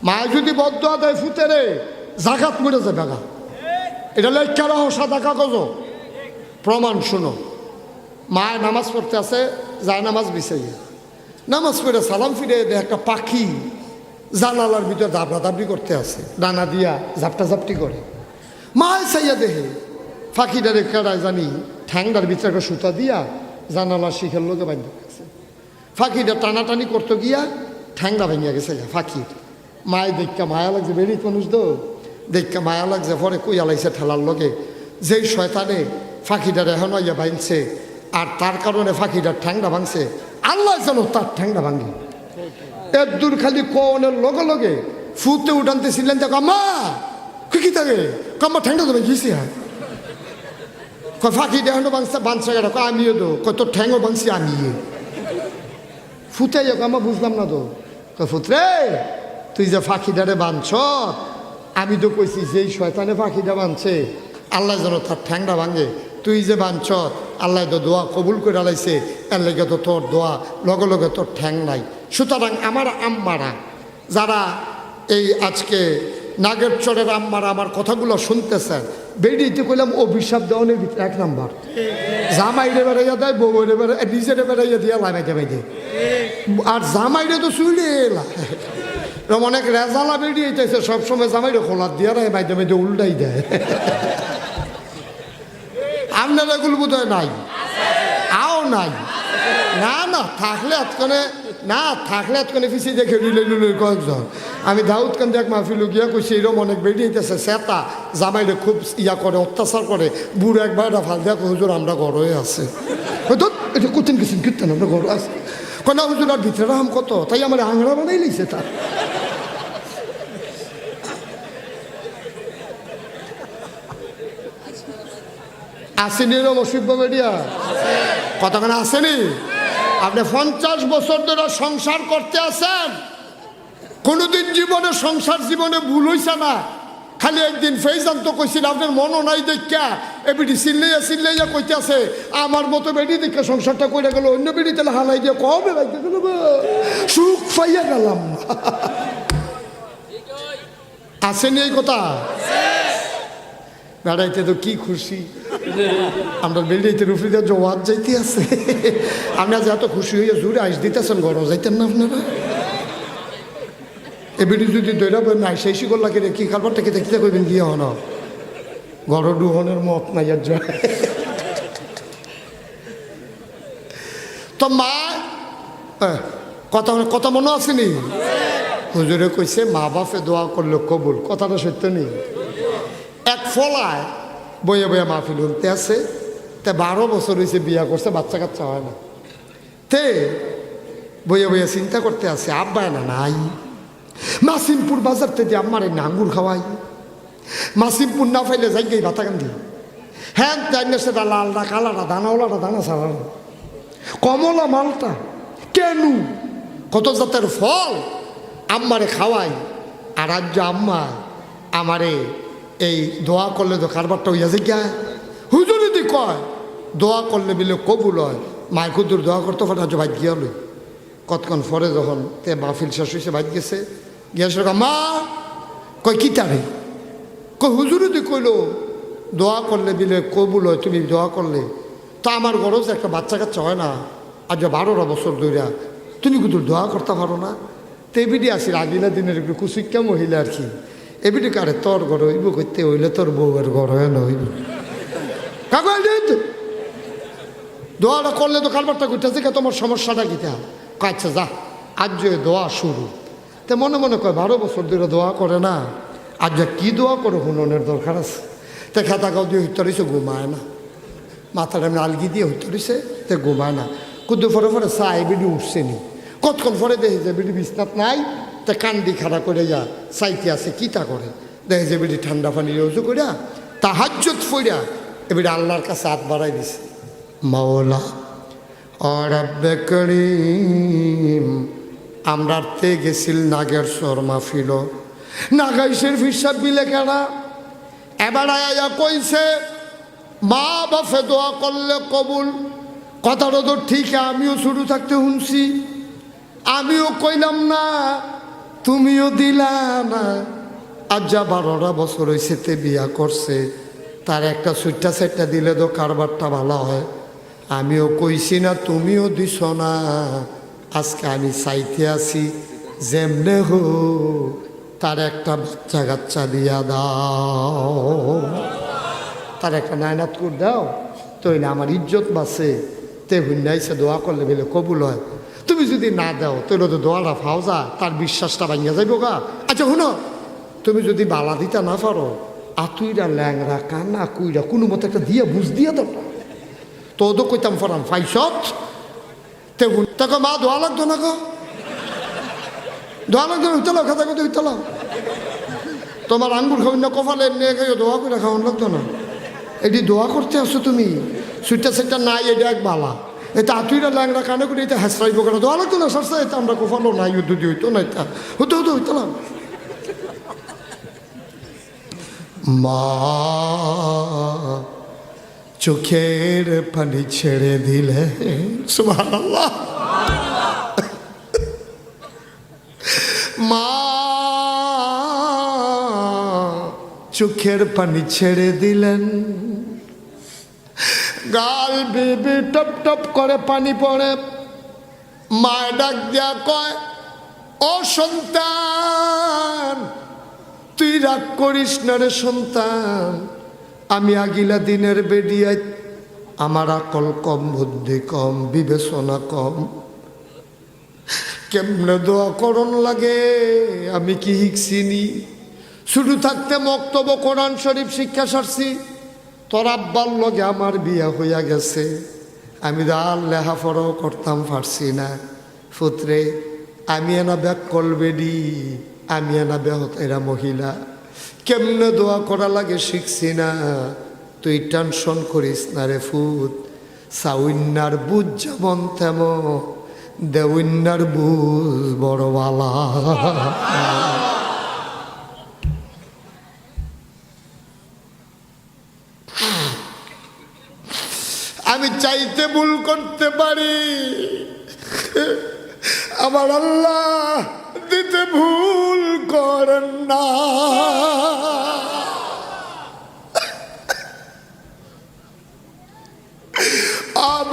মায় যদি বদ্ধ দেয় ফুতে রে জাকাত মরে যাবে গা, এটা লেখা রাখো সাদা কাগজ। প্রমাণ শুনো, মায় নামাজ পড়তে আছে, যায় নামাজ বিছাইয়া নামাজ পড়ে সালাম ফিরে দেয় একটা পাখি জানালার ভিতরে দাবড়া দাবড়ি করতে আছে, ডানা দিয়া ঝাপটা ঝাপটি করে। মায় চাইয়া দেহে পাখিটারে কেড়ায় জানি ঠ্যাংটার ভিতরে একটা সুতা দিয়া জানালার শিখের লোকে বাঁধতে গেছে। ফাঁকিটা টানাটানি করতে গিয়া ঠ্যাংটা ভেঙে গেছে ফাঁকির। মায় দেখা মায়া লাগছে, বেরিয়ে মানুষ তো দেখা মায়া লাগছে, পরে কইয়া লাগছে ঠেলার লোকে, যেই শয়তানে ফাঁকিটার এখন ইয়া ভাঙছে আর তার কারণে ফাঁকিটার ঠ্যাংটা ভাঙছে, আল্লাহ যেন তার ঠ্যাংটা ভাঙে। এর দূর খালি কোনের লগে লগে ফুতে উঠানতেছিলেন, দেখো মা কি থাকে কাম্মা ঠ্যাংটা তো ভেঙেছি। হ্যাঁ ফাঁকি দেখানো বাংছে বাঞ্ছা গেল, আমিও তো কত ঠ্যাংও বাংছি আমি ফুতে যাক। আমার বুঝলাম না তো, ফুতরে তুই যে ফাঁকিটারে বাঁধছ, আমি তো কইছি যেই শয়তানে ফাঁকিটা বাঁধছে আল্লাহ যেন তার ঠ্যাংটা ভাঙে। তুই যে বাঁধছ আল্লাহ তো দোয়া কবুল করে লাইছে, এর লেগে তো তোর দোয়া লগে লগে তোর ঠ্যাং নাই। সুতরাং আমার আম্মারা যারা এই আজকে নাগের চরের আম্মারা আমার কথাগুলো শুনতেছেন, বেরিয়েতে কইলাম অভিশাপ দেওয়ানের ভিতরে 1 নাম্বার। জামাইরে বেড়াইয়া দেয়, বউরে বেড়াই, নিজেরে বেড়াইয়া দিয়া লাগাইতে বাইতে। আর জামাইরে তো শুইলে এলা অনেক রেজালা বেরিয়েছে, সবসময় জামাইরে খোলা দিয়া রায় বাইতে বাইতে উল্টাই দেয়। আপনার এগুলো বোধ হয় নাই, আও নাই। না না থাকলে এতক্ষণে, না থাকলে এতক্ষণে পিছিয়ে দেখে রুলে লুলে কয়েকজন। আমি দাউদ কান্দে এক মাহফিলু গিয়া কইছি এরকম অনেক বেরিয়েছে সেতা জামাইরে খুব ইয়া করে, অত্যাচার করে। বুড়ো একবার ফাল দেখ হুজুর আমরা গড়ে আছে, এটা কোথেন গেছেন কীর্তন আমরা গড় আছে কেন হুজুর, আর ভিতরে রাম কত, তাই আমার আংড়া বানাই লিছে তার। আসেনি এরকম অসভ্য বেরিয়া কতখানে আসেনি? আপনি 50 বছর ধরে সংসার করতে আছেন, কোনোদিন জীবনে সংসার জীবনে ভুল হইছে না। খালি একদিন ফেইজান তো কইছিল আপনার মনও নাই দেখা এবিডি চিল্লাইয়া চিল্লাইয়া কইতে আছে আমার মতো বেডি দেখে সংসারটা করে গেল, অন্য বেডি তাহলে হালাই দিয়ে কবে লাগতে গেল, সুখ পাইয়া গেলাম। আসেনি এই কথা? বেড়াইতে তো কি খুশি আমরা, বেড়াইতে রুফিতে জোয়াত যাইতে আছে। আপনার যে এত খুশি হইয়া জুড়ে আইস দিতেছেন, গরম যাইতেন না আপনারা? এবিডি যদি দৈরা নাই সেই করলা কে কি খাবার থেকে দেখতে কইবেন কি হন গড় ডুহনের মত নাই আর জয়। তো মা কথা কথা মনে আসেনি? হুজুরে কইছে মা বাপে দোয়া করলে কবুল, কথাটা সত্য নেই। এক ফলায় বইয়ে বইয়ে মাহফিল উঠতে আছে, তে 12 বছর হয়েছে বিয়া করছে, বাচ্চা কাচ্চা হয় না। তে বইয়ে বইয়ে চিন্তা করতে আছে আব্বা না নাই, মাসিমপুর বাজার থেকে আমার এই আঙ্গুর খাওয়াই, মাসিমপুর না পাইলে যাই গেই ভাতা কান্দি। হ্যাঁ জানি না সেটা লালটা কালাটা দানাওয়ালাটা দানা ছাড়ানো, কমলা মালটা কেন কত জাতের ফল আম্মারে খাওয়াই। আর আজ আম্মা আমারে এই দোয়া করলে তো কারবারটা হইয়া যায় গা। হুজুর যদি কয় দোয়া করলে বিলে কবুল হয়, মায় কুদুর দোয়া করতে পারে আজ ভাই গিয়া লই। কতক্ষণ পরে যখন তে মাহফিল শেষ হয়েছে ভাই গেছে, গিয়েছে মা কয় কি তারে, কই হুজুর যদি কইল দোয়া করলে বিলে কবুল হয়, তুমি দোয়া করলে তা আমার গরজ একটা বাচ্চা কাচ্চা হয় না আজ 12 বছর ধইরা, তুমি কুদুর দোয়া করতে পারো না? তো এবিডি আসিল আগিলা দিনের একটু কুচুক্কা মহিলা আর কি, এবিডি কারে তোর গড় হইব করতে হইলে তোর বউয়ের গড় হয় না হইব। কাকু দোয়াটা করলে তো কারবারটা করতেছে কে, তোমার সমস্যাটা কিটা? আচ্ছা যা আজ যে দোয়া শুরু। তে মনে মনে কয় 12 বছর ধরে দোয়া করে না, আজ যে কী দোয়া করে হুননের দরকার আছে। তে খাতা গাও দিয়ে হইতে রয়েছে, ঘুমায় না, মাথাটা এমনি আলগি দিয়ে হইতে রয়েছে, তে ঘুমায় না। কুদ্দু ফরে ফরে চাই বিডি উঠছে নি, কতক্ষণ পরে দেখে যে বিডি বিছনাত নাই, তে কান্দি খাড়া করে যা চাইতে আছে কি তা করে, দেখে যে বিডি ঠান্ডা পানি রোজু করিয়া তাহাজ্জুদ ফইরা এবিডি আল্লাহর কাছে হাত বাড়াই দিছে, মাওলা ও রব্বে করিম আমরা তে গেছিল নাগের সর মাহফিল, নাগাইশের ফিসাব বিলে কেনা এবার আয়া কইছে মা বাপে দোয়া করলে কবুল। কথাটা তো ঠিক, আমিও শুরু থাকতে শুনছি, আমিও কইলাম না, তুমিও দিলা না। আজ যা 12 বছর হয়েছে তে বিয়া করছে, তার একটা সুইটটা সেটটা দিলে তো কারবারটা ভালো হয়। আমিও কইছি না, তুমিও দিছ না। আজকে আমি চাইতে আছি যেমনে হো তার একটা বাচ্চা কাচ্চা দিয়া দাও, তার একটা নায়নাত করে দাও, তই না আমার ইজ্জত বাঁচে। তে হুন্নাইছে দোয়া করলে বেলে কবুল হয়। তুমি যদি না দাও তৈলে তো দোয়াটা ফাও যা, তার বিশ্বাসটা ভাঙিয়া যাইব গা। আচ্ছা শুনো, তুমি যদি বালা দিতে না পারো, আতুইরা ল্যাংরা কানা কুইরা কোনো মতো একটা দিয়ে বুঝ দিয়ে দাও, তো তো কইতাম ফরাম ফাইসত। তে তাকে মা দোয়া লাগতো না গো, দোয়া লাগতো না, হইতে খাতা কথা হইতে তোমার আঙ্গুর খাওয়ান না কপালে নিয়ে গিয়ে দোয়া করে খাওয়ান লাগতো না। এটি দোয়া করতে আসছো তুমি, সুইটা সেটা নাই, এটা এক বালা। এটা আতুইরা ল্যাংরা কানে করে এটা হাসরাইব কেন, দোয়া লাগতো না সারসা, এটা আমরা কপালও নাই, যদি হইতো না, এটা হতে হতে হইতো না। মা চোখের পানি ছেড়ে দিলে, সুবহানাল্লাহ, মা চোখের পানি ছেড়ে দিলেন, গাল বেবে টপ টপ করে পানি পড়ে। মায় ডাক দিয়া কয়, ও সন্তান, তুই রাগ করিস না রে সন্তান, আমি আগিলা দিনের বেডিয়ায়, আমার আকল কম, বুদ্ধি কম, বিবেচনা কম, কেমনে দোয়া করণ লাগে আমি কি শিখছিনি? শুধু থাকতে মক্তব্য কোরআন শরীফ শিক্ষা সারছি। তোর আব্বার লগে আমার বিয়া হইয়া গেছে, আমি আর লেখাপড়াও করতাম পারছি না। পুত্রে, আমি এনা ব্যাক কলবেডি, আমি এনা বেহতেরা মহিলা, কেমনে দোয়া করা লাগে শিখছি না। তুই টেনশন করিস না রে ফুত, সাউন্নার বুঝ যেমন তেমন, দেউন্নার বুঝ বড়বালা। আমি চাইতে ভুল করতে পারি, আমার আল্লাহ দিতে ভুল করেন না।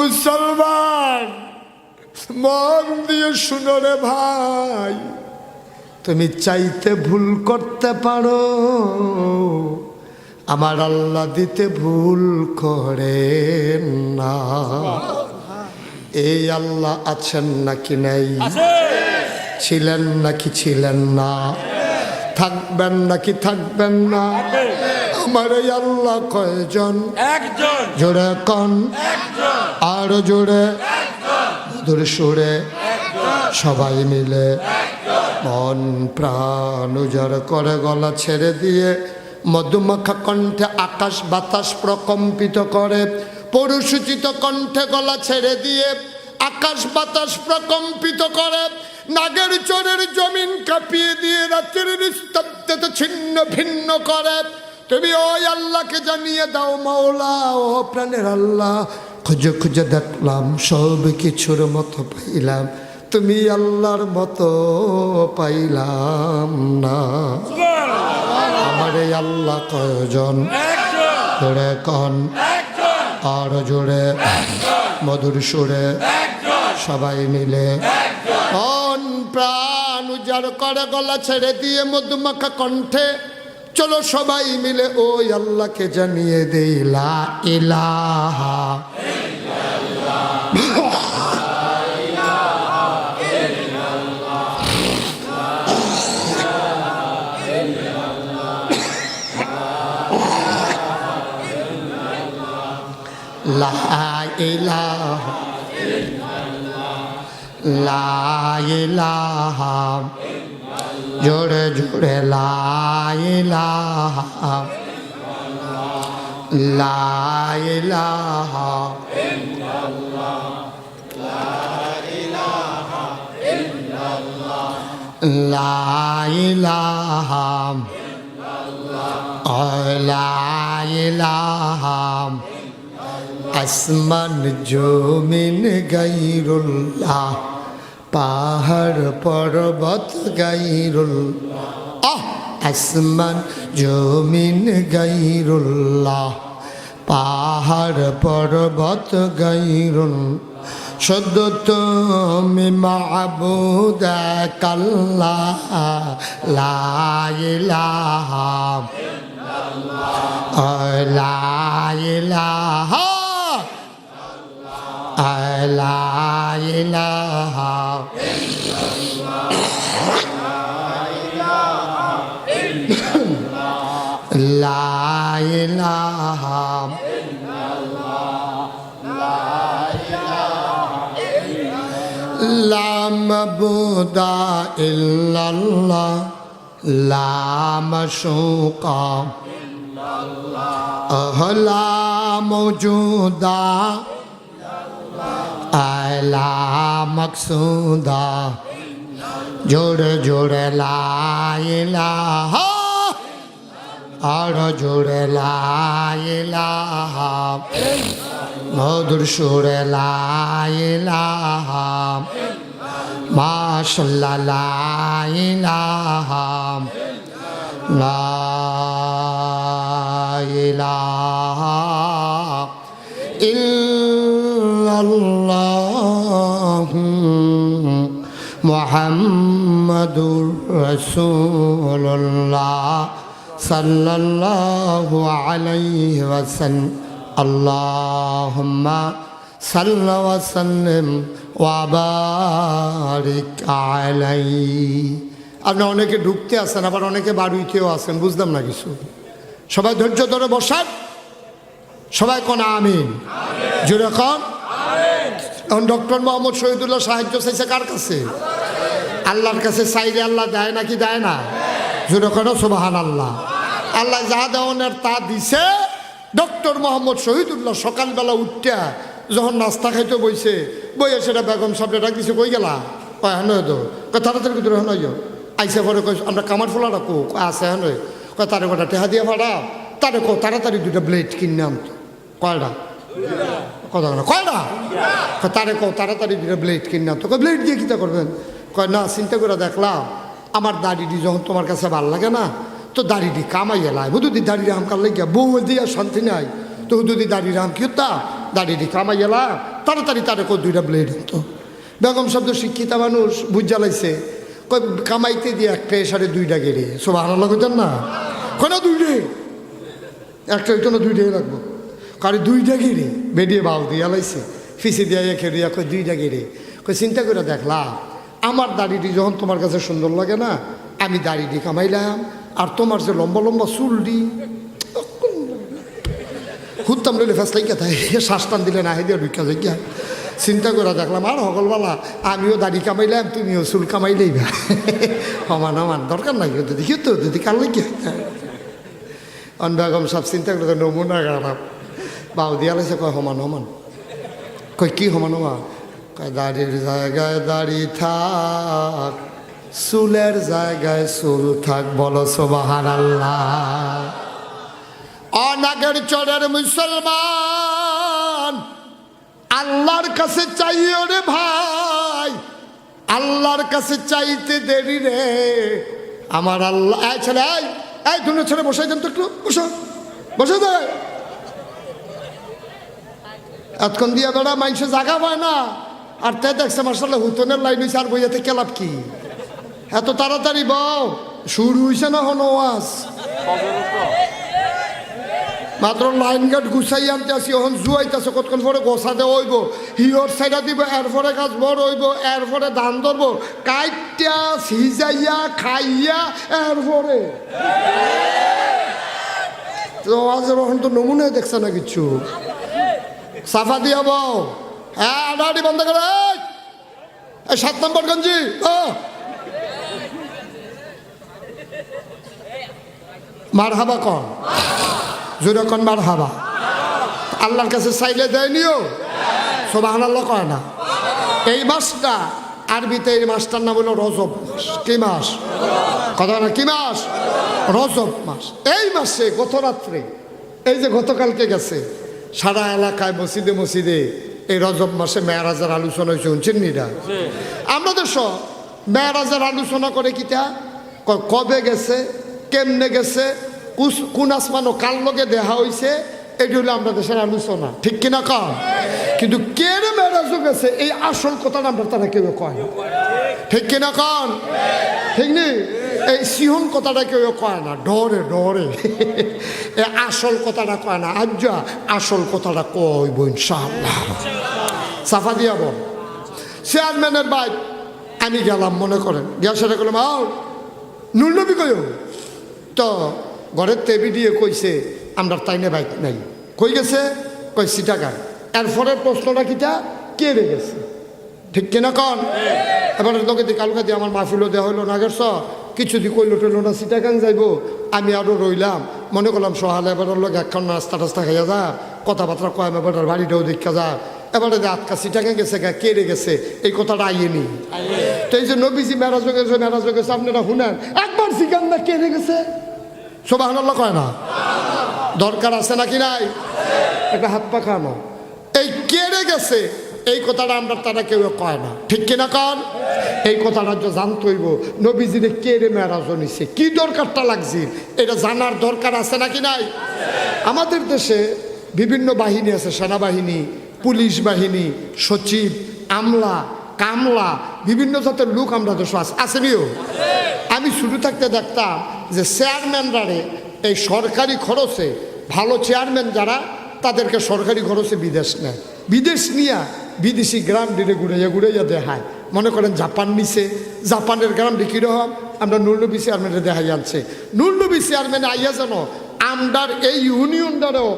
মুসলমান মন দিয়ে শুনো রে ভাই, তুমি চাইতে ভুল করতে পারো, আমার আল্লাহ দিতে ভুল করেন না। এই আল্লাহ আছেন নাকি নাই? ছিলেন নাকি ছিলেন না? থাকবেন নাকি থাকবেন না? আমার এই আল্লাহ কয়জন? একজন। জোরে কন, আর জোরে, মধুর সুরে, সবাই মিলে মন প্রাণ উজাড় করে গলা ছেড়ে দিয়ে মধুমাখা কণ্ঠে আকাশ বাতাস প্রকম্পিত করে, পরিসূচিত কণ্ঠে গলা ছেড়ে দিয়ে আকাশ বাতাস প্রকম্পিত করে, নাগের চোরের জমিন কাঁপিয়ে দিয়ে রাতের নিস্তব্ধতা ছিন্ন ভিন্ন করে। তুমি ওই আল্লাহকে জানিয়ে দাও, মাওলা ও প্রাণের আল্লাহ, খুঁজে খুঁজে দেখলাম সব কিছুর মতো পাইলাম, তুমি আল্লাহর মতো পাইলাম না। আমার এই আল্লাহ কয়জন? জোরে কন, আর জোরে, মধুর সুরে, সবাই মিলে মন প্রাণ উজাড় করে গলা ছেড়ে দিয়ে মধুমাখা কণ্ঠে চলো সবাই মিলে ওই আল্লাহকে জানিয়ে দেই লা ইলাহা লা ইলাহা লা ইলাহা, জোরে জোরে লা ইলাহা লা ইলাহা লা ইলাহা লা ইলাহা, আসমান জমিন গাইরুল্লাহ, পাহাড় পর্বত গাইরুল্লাহ, আসমান জমিন গাইরুল্লাহ, পাহাড় পর্বত গাইরুল্লাহ, শুদ্ধ তুমি মাবুদ আল্লাহ, লা ইলাহা লা ইলাহা লা ইলাহা লা ইলাহা লা মাবুদা ইল্লাল্লাহ, লা মাশুকা লা মওজুদা লা মাকসুদা, জোরে জোরে লা ইলাহা আর জোরে লা ইলাহা, মধুর সুরে লা ইলাহা, মাশাআল্লাহ লা ইলাহা লা ইলাহা ইল্লাল্লাহু মুহাম্মাদুর রাসূলুল্লাহ সাল্লাল্লাহু আলাইহি ওয়াসাল্লাম আল্লাহুম্মা সাল্লি ওয়া সাল্লিম ওয়া বারিক আলাইহি। আপনি অনেকে ঢুকতে আসেন, আবার অনেকে বাড়িতেও আসেন, বুঝলাম না কিছু। সবাই ধৈর্য ধরে বসান, সবাই কোন আমিন, জোরে কোন আমিন। ডক্টর মোহাম্মদ শহীদুল্লাহ সাহায্য চাইছে কার কাছে? আল্লাহর কাছে। চাইলে আল্লাহ দেয় নাকি দেয় না? জোরে কোন সুবহানাল্লাহ। আল্লাহ যা দেওয়ার তা দিছে। ডক্টর মোহাম্মদ শহীদুল্লাহ সকালবেলা উঠতে যখন নাস্তা খাইতে বইছে, বইয়ে সেটা বেগম সাহেব ডাক দিছে, কই গেলা? কয় হ্যাঁ তো তাড়াতাড়ি করে হ্যাঁ আইসা পরে কই আমরা কামার ফোলা রাখো, আছে হ্যাঁ নয়। কয় তারে কটা টেহা দিয়ে ভাড়া, তারে কো তাড়াতাড়ি দুটা ব্লেড কিনে আনতো। কয়টা? কথা না কয়টা? তারে কো তাড়াতাড়ি দুটা ব্লেড কিনে আনতো। কয় ব্লেড দিয়ে কীটা করবেন? কয় না, চিন্তা করে দেখলাম আমার দাড়িটি যখন তোমার কাছে ভাল লাগে না, তো দাড়িটি কামাই এলাই হুদুদি দাড়ি রামকার লাগিয়া বউ দিয়ে শান্তি নাই, তো হুদুদি দাড়ি রাম কি হতা দাড়িটি কামাই এলা, তাড়াতাড়ি তারে কো দুইটা ব্লেড আনতো। বেগম শব্দ শিক্ষিতা মানুষ বুঝ জ্বালাইছে, কই কামাইতে দিয়ে একটা এসারে দুইটা গেড়ে সুবহানাল্লাহ কইতেন না? কয় না দুইটে, একটা হইতো না দুইটাই লাগবো। কারে দুইটা গেড়ে বেরিয়ে বাউ দিয়ে লাইছে, ফিসি দিয়ে খেয়ে কই দুইটা গেড়ে। কই চিন্তা করে দেখলাম আমার দাড়িটি যখন তোমার কাছে সুন্দর লাগে না, আমি দাড়িটি কামাইলাম, আর তোমার যে লম্বা লম্বা চুলটি হুত্তাম লইলে ফেসলাই কে তাই শ্বাস টান দিলে না হেদিয়া ঢুকা যাই গিয়া। চিন্তা করে দেখলাম আর হকলবালা আমিও দাড়ি কামাইলাম, তুমিও চুল কামাইলেই ভা সমান সমান, দরকার নাই কিন্তু দেখি তো দিদি কার লাগে। অন বেগম সব চিন্তা করে নমুনা খারাপ বাউ দিয়া লাগছে, কয় সমান সমান। কই কি সমান সমান? কয় দাড়ির জায়গায় দাড়ি থাক, চুলের জায়গায় চুল থাক, বলো সুবহানাল্লাহ। অনাগের চরের মুসলমান আল্লাহর কাছে চাইও রে ভাই, আল্লাহর কাছে চাইতে দেরি রে আমার আল্লাহ। এই ছেলে, এই দুনো ছেলে বসাই দেন তো একটু, বসো বসে দেয়। এতক্ষণ দিয়া বেড়া মানুষের জায়গা পায় না, আর তে দেখছে মার্শাল্লাহ হুতনের লাইন হয়েছে, আর বইয়াতে কেলাপ কি এত তাড়াতাড়ি বউ শুরু হয়েছে না হন ওয়াজ। মাত্র লাইন গার্ড গুছাই আনতে আসি, এখন জুয়াইতেছে, কতক্ষণ পরে গোছাতে হইব, হিওর সাইডা দিব, এরপরে গাছ বড় হইব, এরপরে ধান ধরবো, কাইটা সিজাইয়া খাইয়া এরপরে তো আজের এখন তো নমুনায় দেখছে না কিছু। সাফা দিয়া বউ, হ্যাঁ আড়াআড়ি বন্ধ করে, 7 নম্বর গঞ্জি মারহাবা কন, জোরে কন মারহাবা। আল্লাহর কাছে চাইলে দেয়নিও, সুবহানাল্লাহ কয় না। এই মাসটা আরবিতে এই মাসটার নাম হলো রজব মাস। কি মাস? কথা না কি মাস? রজব মাস। এই মাসে গত রাত্রে, এই যে গতকালকে গেছে, সারা এলাকায় মসজিদে মসজিদে এই রজব মাসে মেরাজের আলোচনা হয়েছে, শুনছেন নিরা? আমরা দেশ মেরাজের আলোচনা করে কিটা, কবে গেছে, কেমনে গেছে, কোন আসমান ও কার লগে দেখা হয়েছে, এটি হলো আমরা দেশের আলোচনা, ঠিক কিনা কম? কিন্তু কে রে মেরাজও গেছে এই আসল কথাটা আমরা তারা কেউ কয় না, ঠিক কিনা কন? ঠিক নেই? এই সিহন কথাটা কেউ কয় না, ডরে ডরে এই আসল কথাটা কয় না। আজ আসল কথাটা কইব ইনশাআল্লাহ। সাফা দিয়া বল, চেয়ারম্যানের বাইক আমি গেলাম, মনে করেন গিয়া সেটা করলাম, আও নুর নবী কই, তো ঘরের তেবি দিয়ে কইছে আমরা তাইনে বাইক নাই, কই গেছে, কই সিটাগাং। এরপরের প্রশ্নটা কিটা, কে রে গেছে, ঠিক কিনা কন? এবার তোকে দিয়ে কালকা দিয়ে আমার মাহফিলও দেওয়া হইলো না, গেছ কিছু দিয়ে কইলো টইলো না, সিটাগাং যাইব। আমি আরও রইলাম, মনে করলাম সহালে এবার লোক একখান নাস্তা টাস্তা খাইয়া যা, কথাবার্তা কয়, এবার বাড়িটাও দেখা যা। এবারে যে আটকা সিটাগাং গেছে, কে রে গেছে, এই কথাটা আইয়েনি। তো এই যে নবীজি মেরাজ গেছে, মেরাজ গেছে, আপনারা শুনেন, একবার সিগান না কে রে গেছে, সুবহানাল্লাহ কয় না? দরকার আছে নাকি নাই? একটা হাত পা খানো, এই কেড়ে গেছে এই কথাটা আমরা তারা কেউ কয় না, ঠিক কিনা কর? এই কথাটা তো জানতে হইব নবীজিরে কে রে মেরাজ নিছে, কি দরকারটা লাগছে, এটা জানার দরকার আছে নাকি নাই? আমাদের দেশে বিভিন্ন বাহিনী আছে, সেনাবাহিনী, পুলিশ বাহিনী, সচিব, আমলা, কামলা, বিভিন্ন জাতের লোক আমরা দেশে আসেনিও। আমি শুরু থাকতে দেখতাম যে চেয়ারম্যানরারে এই সরকারি খরচে, ভালো চেয়ারম্যান যারা তাদেরকে সরকারি খরচে বিদেশ নেয়, বিদেশ নিয়ে বিদেশি গ্রাম ডিরে ঘুরাইয়া দেখায়। মনে করেন জাপান নিছে, জাপানের গ্রাম ডি কীরকম, আমরা নুরনবী চেয়ারম্যানের দেখাই আনছে। নুরনবী চেয়ারম্যানে আইয়া যেন আমরার এই ইউনিয়নটারও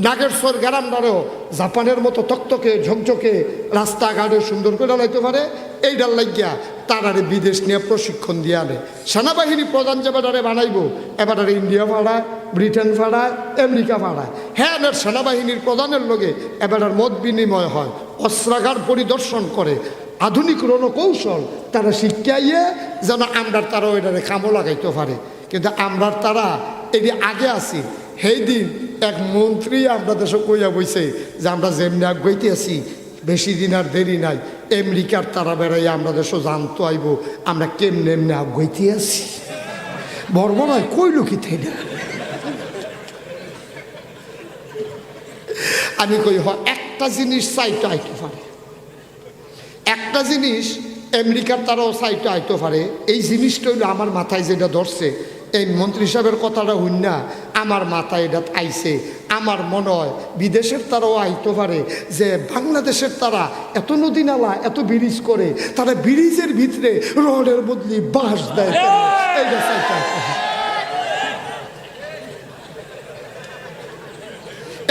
নাগেশ্বর গ্রামটারও জাপানের মতো তকতকে ঝকঝকে রাস্তাঘাটে সুন্দর করে লাইতে পারে, এইটার লাগিয়া তারারে বিদেশ নিয়ে প্রশিক্ষণ দিয়ে আনে। সেনাবাহিনী প্রধান যে বেটারে বানাইব, এবারে ইন্ডিয়া ভাড়ায়, ব্রিটেন ভাড়ায়, আমেরিকা ভাড়ায়। হ্যাঁ, সেনাবাহিনীর প্রধানের লগে এবারের মত বিনিময় হয়, অস্ত্রাগার পরিদর্শন করে, আধুনিক রণকৌশল তারা শিক্ষাইয়ে যেন আমরার তারা ওইটারে কামও লাগাইতে পারে। কিন্তু আমরার তারা এটি আগে আসি, সেই দিন এক মন্ত্রী আমরা দেশে কইয়া বইছে যে আমরা যেমনি আগাইতে আছি বেশি দিন আর দেরি নাই, আমেরিকার তারা বেড়াইয়া আমরা দেশে জানতো আইব আমরা কেমনে এমনি আগাইতে আছি। বর্ব নয়, কইল কি থাই না। আমি কই একটা জিনিস চাইতে আইতে পারে, একটা জিনিস আমেরিকার তারাও চাইতে আইতে পারে। এই জিনিসটা হইলো আমার মাথায় যেটা ধরছে, এই মন্ত্রী সাহেবের কথাটা হইন না, আমার মাথায় এটা আইছে। আমার মনে হয় বিদেশের তারাও আইতে পারে যে বাংলাদেশের তারা এত নদী নালা, এত ব্রিজ করে, তারা ব্রিজের ভিতরে রডের বদলি বাঁশ দেয়, এইটা চাইতে আইতে হয়,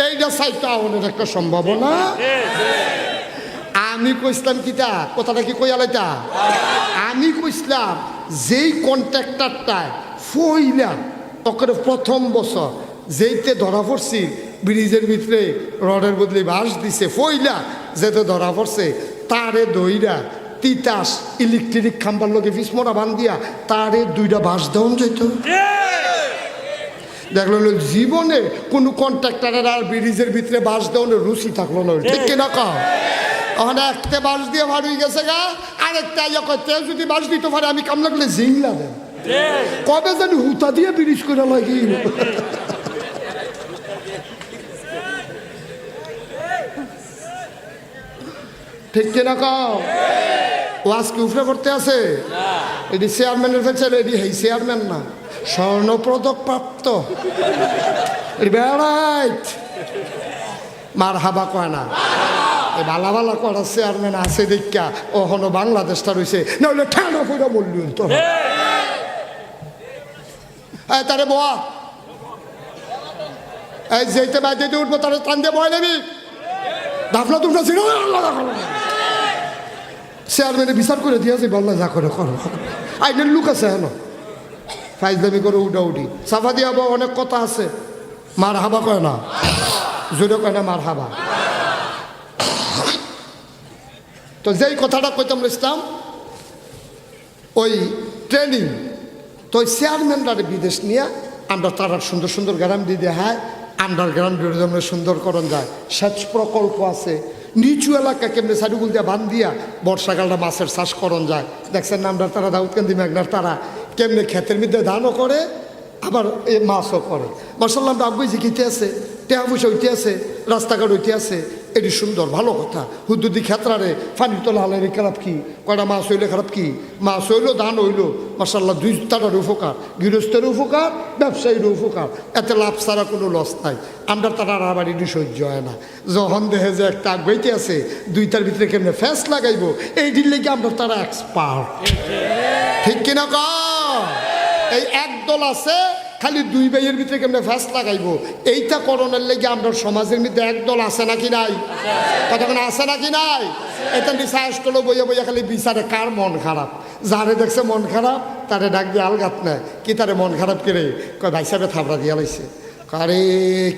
এইটা চাইতে আমাদের একটা সম্ভাবনা। আমি কইসলাম কিতা, কথাটা কি কইয়ালাইতা, আমি কইসলাম যেই কন্ট্রাক্টরটায় ফইলা তখন প্রথম বছর যেইতে ধরা পড়ছি ব্রিজের ভিতরে রডের বদলে বাঁশ দিছে, ফইলা যেতে ধরা পড়ছে তারে দইরা তিতাস ইলেকট্রিক খাম্বার লগে বিস্মরা বান্ধিয়া তারে 2টা বাঁশ দেওয়া যেত। দেখলো জীবনে কোনো কন্ট্রাক্টরের আর ব্রিজের ভিতরে বাঁশ দেওয়ানোর রুচি থাকলো না, ঠিক কিনা কও? ওখানে একটা বাঁশ দিয়ে ভার হয়ে গেছে গা, আরেকটা তেল যদি বাঁশ দিতে পারে আমি কাম লাগলে জিংলা দেন, কবে জানি হুতা দিয়ে ব্রিজ করে লাগি। ঠিক কিনা কও? ও আজকে উপরে করতে আছে, এটি চেয়ারম্যানের ফেছে, এটি হেই চেয়ারম্যান না, স্বর্ণপদক প্রাপ্ত বেড়াইট মার হাবা কয় না। এই ভালা ভালা করা চেয়ারম্যান আছে দেখা ওখানে বাংলাদেশটা রয়েছে, নাহলে ঠান্ডা করে বললুন তো। তারে বোয়া এই যেতে বাইতে উঠবো তারা টান দিয়ে বয় নেবি, ধাফলা তুমলা ছিল চেয়ারম্যানে বিচার করে দিয়েছে, বললা যা করে করো, আইনের লোক আছে হেন ফাইজলামি করে উঠা উঠি সাফা দিয়া অনেক কথা আছে। মার হাবা কয় না, জোরে কয় না মার হাবা। তো যেই কথাটা কইতাম ইসলাম ওই ট্রেনিং, তো ওই চেয়ারম্যানরা বিদেশ নিয়ে আমরা তারা সুন্দর সুন্দর গ্রাম দিয়ে দেখায়, আন্ডারগ্রাউন্ড যেমন সুন্দরকরণ যায়, সেচ প্রকল্প আছে, নিচু এলাকা কেমনি সারিগুল দিয়ে বান দিয়া বর্ষাকালটা মাছের চাষ করণ যায়। দেখছেন না আমরা তারা দাউদকান্দি মেঘনার তারা কেমনি ক্ষেতের মধ্যে ধানও করে আবার এই মাছও করে। মার্শাল্লাহ আমরা আগুই জিখিতে আছে, টেহা পয়সা হইতে আছে, রাস্তাঘাট হইতে আছে, এটি সুন্দর ভালো কথা। হুদুদি ক্ষেত্রারে ফানির তোলা হালের খারাপ কি, কয়টা মাছ হইলে খারাপ কি, মাছ হইলো ধান হইলো মার্শাল্লাহ 2 তাটার উপকার, গৃহস্থের উপকার, ব্যবসায়ীর উপকার, এতে লাভ ছাড়া কোনো লস নাই। আমরা তারা আবার এটি সহ্য হয় না, যখন দেখে যে একটা আগাইতে আছে 2টার ভিতরে কেমনে ফ্যাস লাগাইব, এইটির লেগে আমরা তারা এক্সপার্ট, ঠিক কিনা ক? এই একদল আছে খালি 2 ভাইয়ের ভিতরে কেমনে ফ্যাস লাগাইবো, এইটা করণের লেগে আমরা সমাজের মধ্যে একদল আছে নাকি নাই, কতক্ষণ আছে নাকি নাই? এটা নিঃশ্বাস করলো বইয়া বইয়া খালি বিচারে কার মন খারাপ, যারে দেখছে মন খারাপ তারে ডাক দিয়ে আলগাত নেয়, কি তারে মন খারাপ করে কয় ভাই সাহেবে থাপড়া দিয়া লাইছে। আরে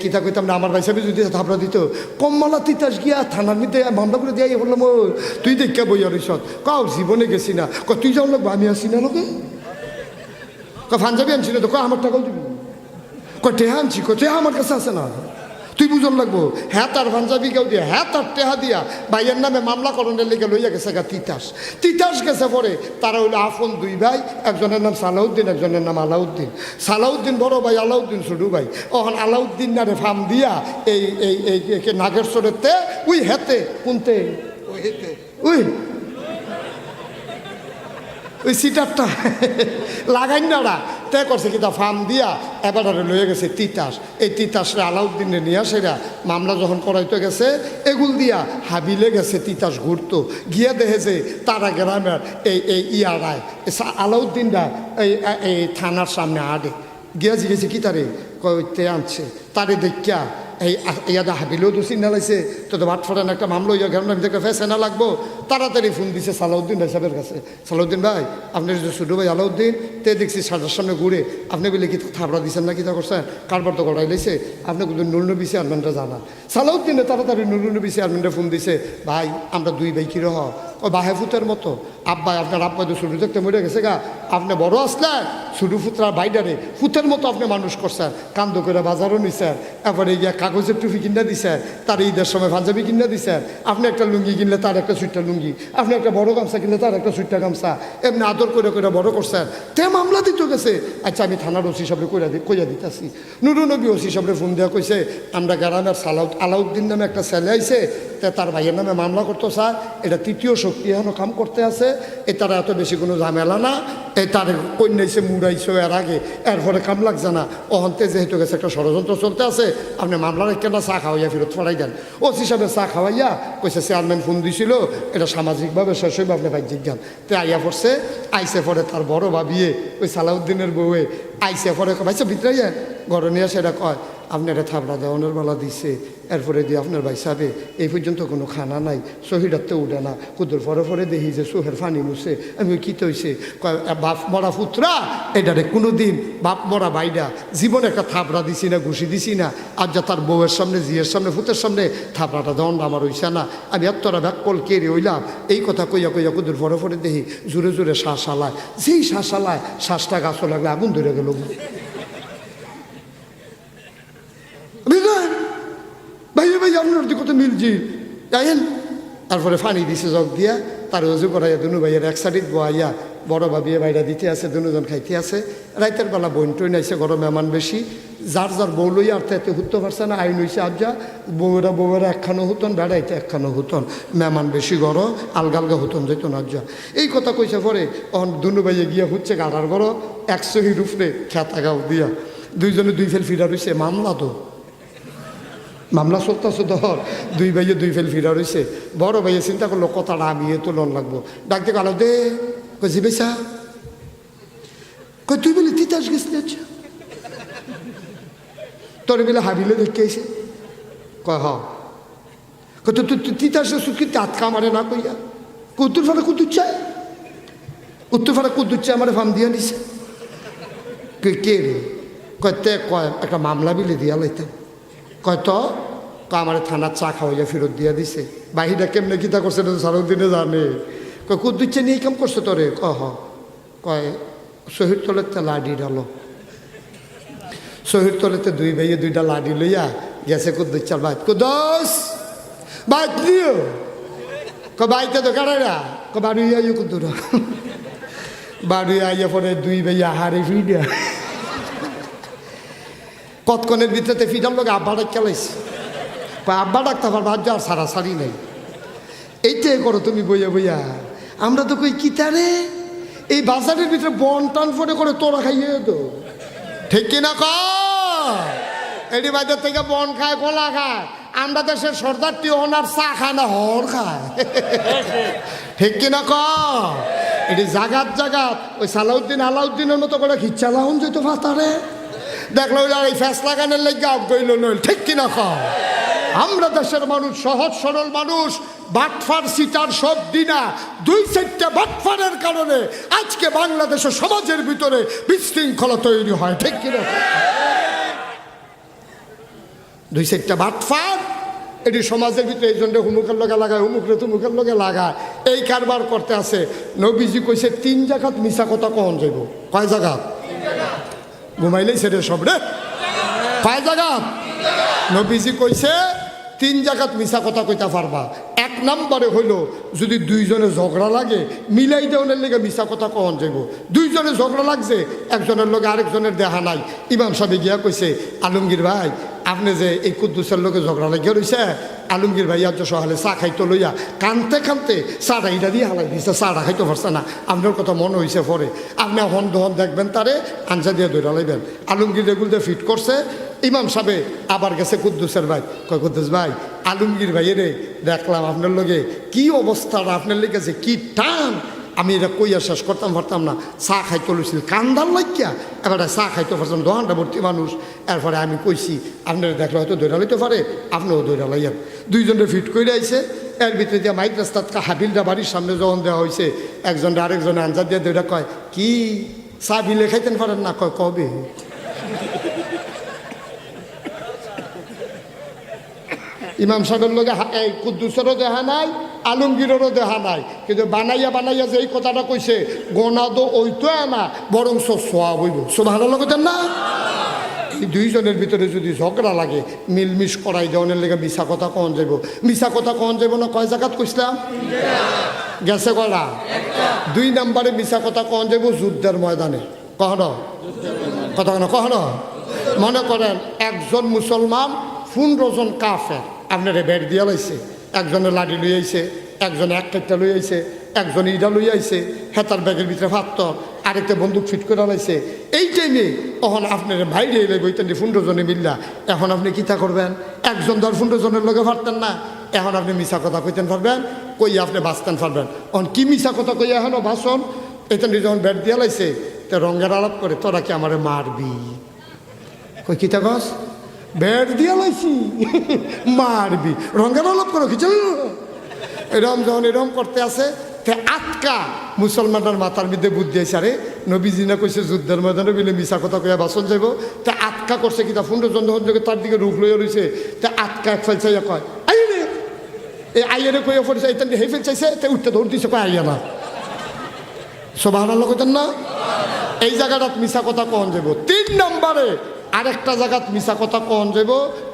কিতা কইতাম না, আমার ভাই সাহেবে যদি থাপড়া দিত কমলা তিতাস গিয়া থানার মধ্যে মামলা করে দিয়ে বললাম ও তুই দেখা বইয়া রইস, কাউ জীবনে গেছি না, তুই যাও লাগবো আমি আসি না লোকে, পাঞ্জাবি আনছি না তো আমার টাকাও দিবি, টেহা আনছি, টেহা আমার কাছে আছে না, তুই বুঝন লাগবো। হ্যাঁ তার পাঞ্জাবি কেউ দিয়া, হ্যাঁ তার টেহা দিয়া ভাইয়ের নামে মামলা করণের লেগে লইয়া গেছে গা তিতাস। তিতাস গেছে পরে তারা হইলো আপন দুই ভাই, একজনের নাম সালাউদ্দিন, একজনের নাম আলাউদ্দিন। সালাউদ্দিন বড় ভাই, আলাউদ্দিন ছোট ভাই। ওখান আলাউদ্দিন নারে ফার্ম দিয়া এই এই এই নাগের চোরেতে উই হেতে কোনতে ওই ওই সিটারটা লাগাই না তে করছে কিতা ফার্ম দিয়া এবারে লয়ে গেছে তিতাস। এই তিতাসরে আলাউদ্দিনে নিয়ে সেরা মামলা যখন করাইতে গেছে এগুল দিয়া হাবিলে গেছে তিতাস ঘুরতো গিয়ে দেখে যে তারা গ্রামের এই ইয়ারায় আলাউদ্দিনরা এই থানার সামনে আড়ে গিয়া জিগেছে কি তারে কইতে আনছে তারে দেখিয়া এই ইয়াদা হাবিলেও তো চিন্তা লাগছে তো ভাট ফোটান একটা মামলা হইয়া গেল, আমি দেখে ফেসে না লাগবো। তাড়াতাড়ি ফোন দিছে সালাউদ্দিন ভাই সাহেবের কাছে। সালাউদ্দিন ভাই আপনার যে ছোটো ভাই আলাউদ্দিন তে দেখছি সাজার সামনে ঘুরে, আপনি বলে কি থাপড়া দিচ্ছেন না কি তা করছেন, কারবার তো গড়াই লাইছে, আপনি কিন্তু নুরনবী চেয়ারম্যানটা জানান। সালাউদ্দিনে তাড়াতাড়ি নুরনবী চেয়ারম্যানটা ফোন দিছে, ভাই আমরা দুই ভাই কী রহ ও বাহে ফুতের মতো, আব্বাই আপনার আব্বাই তো ছোটো দেখতে মরে গেছে গা, আপনি বড় আসলেন ছোটো ফুতরা বাইডারে ফুতের মতো আপনি মানুষ করছেন, কান্দ করে বাজারও নিছেন, এরপরে গিয়া কাগজের টুপি কিনা দিছেন, তার ঈদের সময় পাঞ্জাবি কিনা দিছেন, আপনি একটা লুঙ্গি কিনলে তার একটা সুইটটা লুঙ্গি, আপনি একটা বড় গামছা কিনলে তার একটা সুইটটা গামছা, এমনি আদর করে করে বড় করছেন। তে মামলা দিতে গেছে। আচ্ছা আমি থানার ওসি সাহেব কইয়া দিতেছি। নুরনবী ওসি সাহেব ফোন দেওয়া কইছে আমরা গ্রামের আলাউদ্দিন নামে একটা ছেলে আইছে, তে তার ভাইয়ের নামে মামলা করতো স্যার, এটা তৃতীয় শক্তি এখনও কাম করতে আছে, এ তারা এত বেশি কোনো ঝামেলা না, এই তার কন্যাইছে মুড়াইছে এর আগে, এরপরে কাম লাগছে না, অহন্তে যেহেতু গেছে একটা ষড়যন্ত্র চলতে আছে, আপনি মামলার কেন চা খাওয়াইয়া ফেরত ফড়াই দেন। ওসি সাহেব চা খাওয়াইয়া কইছে চেয়ারম্যান ফোন দিছিল, এটা সামাজিকভাবে শেষ হইব, আপনি বাহ্যিক জ্ঞান তে আইয়া পড়ছে। আইসে পরে তার বড় ভাবিয়ে ওই সালাউদ্দিনের বউয়ে আইসে পরে ভাইসা ভিতরে ঘরে নিয়ে সেটা কয় আপনি এটা থাবড়া দেওয়ানোর বেলা দিছে, এরপরে দিয়ে আপনার ভাই সাহেবে এই পর্যন্ত কোনো খানা নাই, শহীদারতে উঠে না, কুদুর পরে পরে দেখি যে চোখের ফানি মুছে। আমি কী তৈছে কয় বাপ মরা পুত্রা এটারে কোনো দিন বাপ মরা বাইডা জীবনে একটা থাবড়া দিছি না, ঘুষি দিছি না, আর যা তার বউয়ের সামনে জিয়ের সামনে ফুতের সামনে থাবড়াটা দণ্ড আমার হইছে না, আমি এতটা ব্যাকল কেড়ে হইলাম। এই কথা কইয়া কইয়া কুদুর পরে পরে দেখি জোরে জোরে শ্বাস আলায়, যেই শ্বাস আলায় শ্বাসটা গাছও লাগলে আগুন ধরে গেল। ভাই ভাই আপনার কত মিলছি যাইন। তারপরে ফানি দিছে জগ দিয়া তার অজু করাইয়া দুনু ভাইয়ের এক সাইড বয়াইয়া বড় ভাবিয়ে বাইরা দিতে আছে, দুজন খাইতে আছে। রাইতের বেলা বইন টইন আইসে, ঘর মেহমান বেশি, যার যার বউ লইয়া আর তাতে হুততে পারছে না, আইন হইছে আবজা বউয়েরা একখানো হুতন, বেড়াইতে একখানো হুতন, মেহমান বেশি ঘর আলগা আলগা হুতন যেত না আবজা। এই কথা কইছে পরে তখন দুনু ভাইয়ে গিয়া হচ্ছে গাড়ার ঘর 100 হির উপরে খেতা গাও দিয়া দুইজনে দুই ফেল ফিরা রয়েছে। মামলা তো মামলা চলতেছে ধর, দুই ভাইয়ে দুই ফেল ফিরা রয়েছে। বড় ভাইয়ে চিন্তা করলো কথাটা আমি তো লোন লাগবো, ডাকতে গেল দে কই জি বেসা কই তুই বলি তিতাস গেছিলি, আচ্ছা তোর বেলা হাবিলে দেখে এসে কয় হ কত তুই তিতাস সুখী তাঁত কামারে না কইয়া উত্তর ফাটা কুতুর চায়, উত্তর ফাটা কুতুর চায় আমার ফার্ম দিয়া নিছে। কে রে কয় তে কয় একটা মামলা বিলে দিয়া লাইতাম, কয় তো আমার থানার চা খাওয়াইয়া ফেরত দিয়া দিছে। বাহিরা কেমনে কিতা করছে না সারাদিনে জানে। কয় কুদ্দুচ্ছে নিয়ে কাম করছে তোরে, কয় শহীদ তলেতে লাডি ডালো, শহীদ তলেতে দুই ভাইয়ে দুইটা লাডি লইয়া গেছে কুদ্দুচ্চার বাইত, কুদ্দুস বাইত নিও বাইতে তো কারা বাড়ি আইয়া কুদ্দুর বাড়ি আইয়া পরে দুই ভাইয়া হারে ফিডা কতক্ষণের ভিতরে ফিডার লোক আব্বা ডাক চালাইছে, আব্বা ডাকতে পারবো আর যার সারাসারি নেই। এইটাই করো তুমি বইয়া বইয়া, আমরা তো কই কি তারে এই বাজারের ভিতরে বন টান ফোটে করে তোরা খাইয়ে তো ঠিক কিনা এটি বাজার থেকে বন খায় কলা খায়, আমরা দেশের সর্দারটি ওনার চা খায় না হর খায় ঠিক কিনা এটি জাগাত জাগাত ওই সালাউদ্দিন আলাউদ্দিনের মতো করে খিচ্ছালাউন যেত ফাতারে দেখলো এই ফেসলা গানের লেগে গইল নইল ঠিক কিনা আমরা দেশের মানুষ সহজ সরল মানুষ, বাটফার সিটার সব দিনা 2-4টা বাটফারের কারণে আজকে বাংলাদেশের সমাজের ভিতরে বিশৃঙ্খলা তৈরি হয় ঠিক কিনা 2-4টা বাটফার এটি সমাজের ভিতরে এই জন্য হুমুকের লগে লাগায়, হুমুকরে তুমুকের লগে লাগায়, এই কারবার করতে আছে। নবীজি কইছে 3 জায়গাত মিশা কথা কখন যাইব, কয় জায়গাত ঘুমাইলেই সেরে সব রে, কয় জায়গাত নবীজি কইছে 3 জায়গাত মিছা কথা কইতা পারবা। 1 নম্বরে হইল যদি দুইজনে ঝগড়া লাগে মিলাই দেওয়ার লেগে মিছা কথা কখন যাইব। দুইজনে ঝগড়া লাগছে, একজনের লগে আরেকজনের দেখা নাই, ইমাম সাহেব গিয়া কইছে আলমগীর ভাই আপনি যে এই কুদ্দুসের লোকে ঝগড়া লাগিয়ে রয়েছে, আলমগীর ভাই আজ সকালে চা খাইতে লইয়া কানতে কানতে চাটা ইটা দিয়ে হালাই দিয়েছে, চাটা খাইতে পারছে না। আপনার কথা মনে হয়েছে পরে আপনি হন দহন দেখবেন তারে আঞ্জা দিয়ে দৌড়া লাইবেন। আলমগীর এগুলো দিয়ে ফিট করছে। ইমাম সাহেবে আবার গেছে কুদ্দুসের ভাই, কয় কুদ্দুস ভাই আলমগীর ভাইয়ে রে দেখলাম আপনার লগে কি অবস্থাটা, আপনার লেগেছে কি টান, আমি এটা কইয়া শেষ করতাম পারতাম না। চা খাইতে লইছিল কান্দার লাগিয়া, এবারে চা খাইতে পারতাম, দোকানটা ভর্তি মানুষ। এরপরে আমি কইছি আপনারা দেখলে হয়তো দৌড়া লইতে পারে, আপনিও দৌড়া লাইয়ান। দুইজনে ফিট করে আইছে। এর ভিতরে দিয়ে মাইক রাস্তাত হাবিলটা বাড়ির সামনে যখন দেওয়া হয়েছে, একজনটা আরেকজনে আনজাদ দিয়ে দৌড়া কয় কি চা বিলে খাইতেন পারেন না? কয় কবে? ইমাম সাহেবের লোকে এই কুদ্দুসেরও দেখা নাই, আলমগীরেরও দেখা নাই, কিন্তু বানাইয়া বানাইয়া যে এই কথাটা কইছে গোনা তো ওইতো না, বরং সোয়া বইব। সুবহানাল্লাহ কইতেন না? এই দুইজনের ভিতরে যদি ঝগড়া লাগে মিলমিশ করাই দেওয়ানের লেগে মিশা কথা কখন যাইব। মিশা কথা কখন যাইব না? কয় জায়গাত কইছিলাম? গেছে কয়টা? 2 নম্বরে মিশা কথা কখন যাইব? যুদ্ধের ময়দানে। কখনো কথা কখনো মনে করেন একজন মুসলমান 15 জন কাফের আপনারে বেড় দিয়া লাইছে, একজনে লাঠি লই আইছে, একজনে এক কাইটা লই আইছে, একজনে ইডা লই আইছে, হেতার ব্যাগের ভিতরে ফাত্তর, আরেকটা বন্দুক ফিট করে লাইছে। এই টাইমে তখন আপনার বাইরে এলে বইতেন 15 জনে মিল্লা, এখন আপনি কিতা করবেন? একজন ধর 15 জনের লোকে পারতেন না, এখন আপনি মিশা কথা কইতেন পারবেন, কই আপনি বাঁচতেন পারবেন। এখন কি মিশা কথা কইয়া এখনও ভাষণ এতেন যখন বেড় দিয়া লাইছে, তো রঙের আলাপ করে তোরা কি আমারে মারবি? কই কিতা গছ বেড় দিয়া লাইছি মারবি, রঙের আলাপ করো কিছু এরম যখন এরম করতে আছে তে আটকা মুসলমানের মাথার মধ্যে বুদ্ধি আছে, আরে নবীজি না কইছে যুদ্ধের ময়দানে বিলে মিশা কথা কইয়া বাসন যাইব, তে আটকা করছে কিতা 15 জন যখন তার দিকে রুখ লইয়া রয়েছে, তে আটকা এক ফেলছাইয়া কয় আই রে, এই আইয়ারে কইয়া পড়েছে এই হে ফেলছাইছে, তে উঠতে দৌড় দিছে, কয় আইয়া না। সুবহানাল্লাহ কইতেন না? এই জায়গাটাত মিশা কথা কখন যাব। 3 নম্বরে আরেকটা জায়গাত মিশা কথা কখন যাব,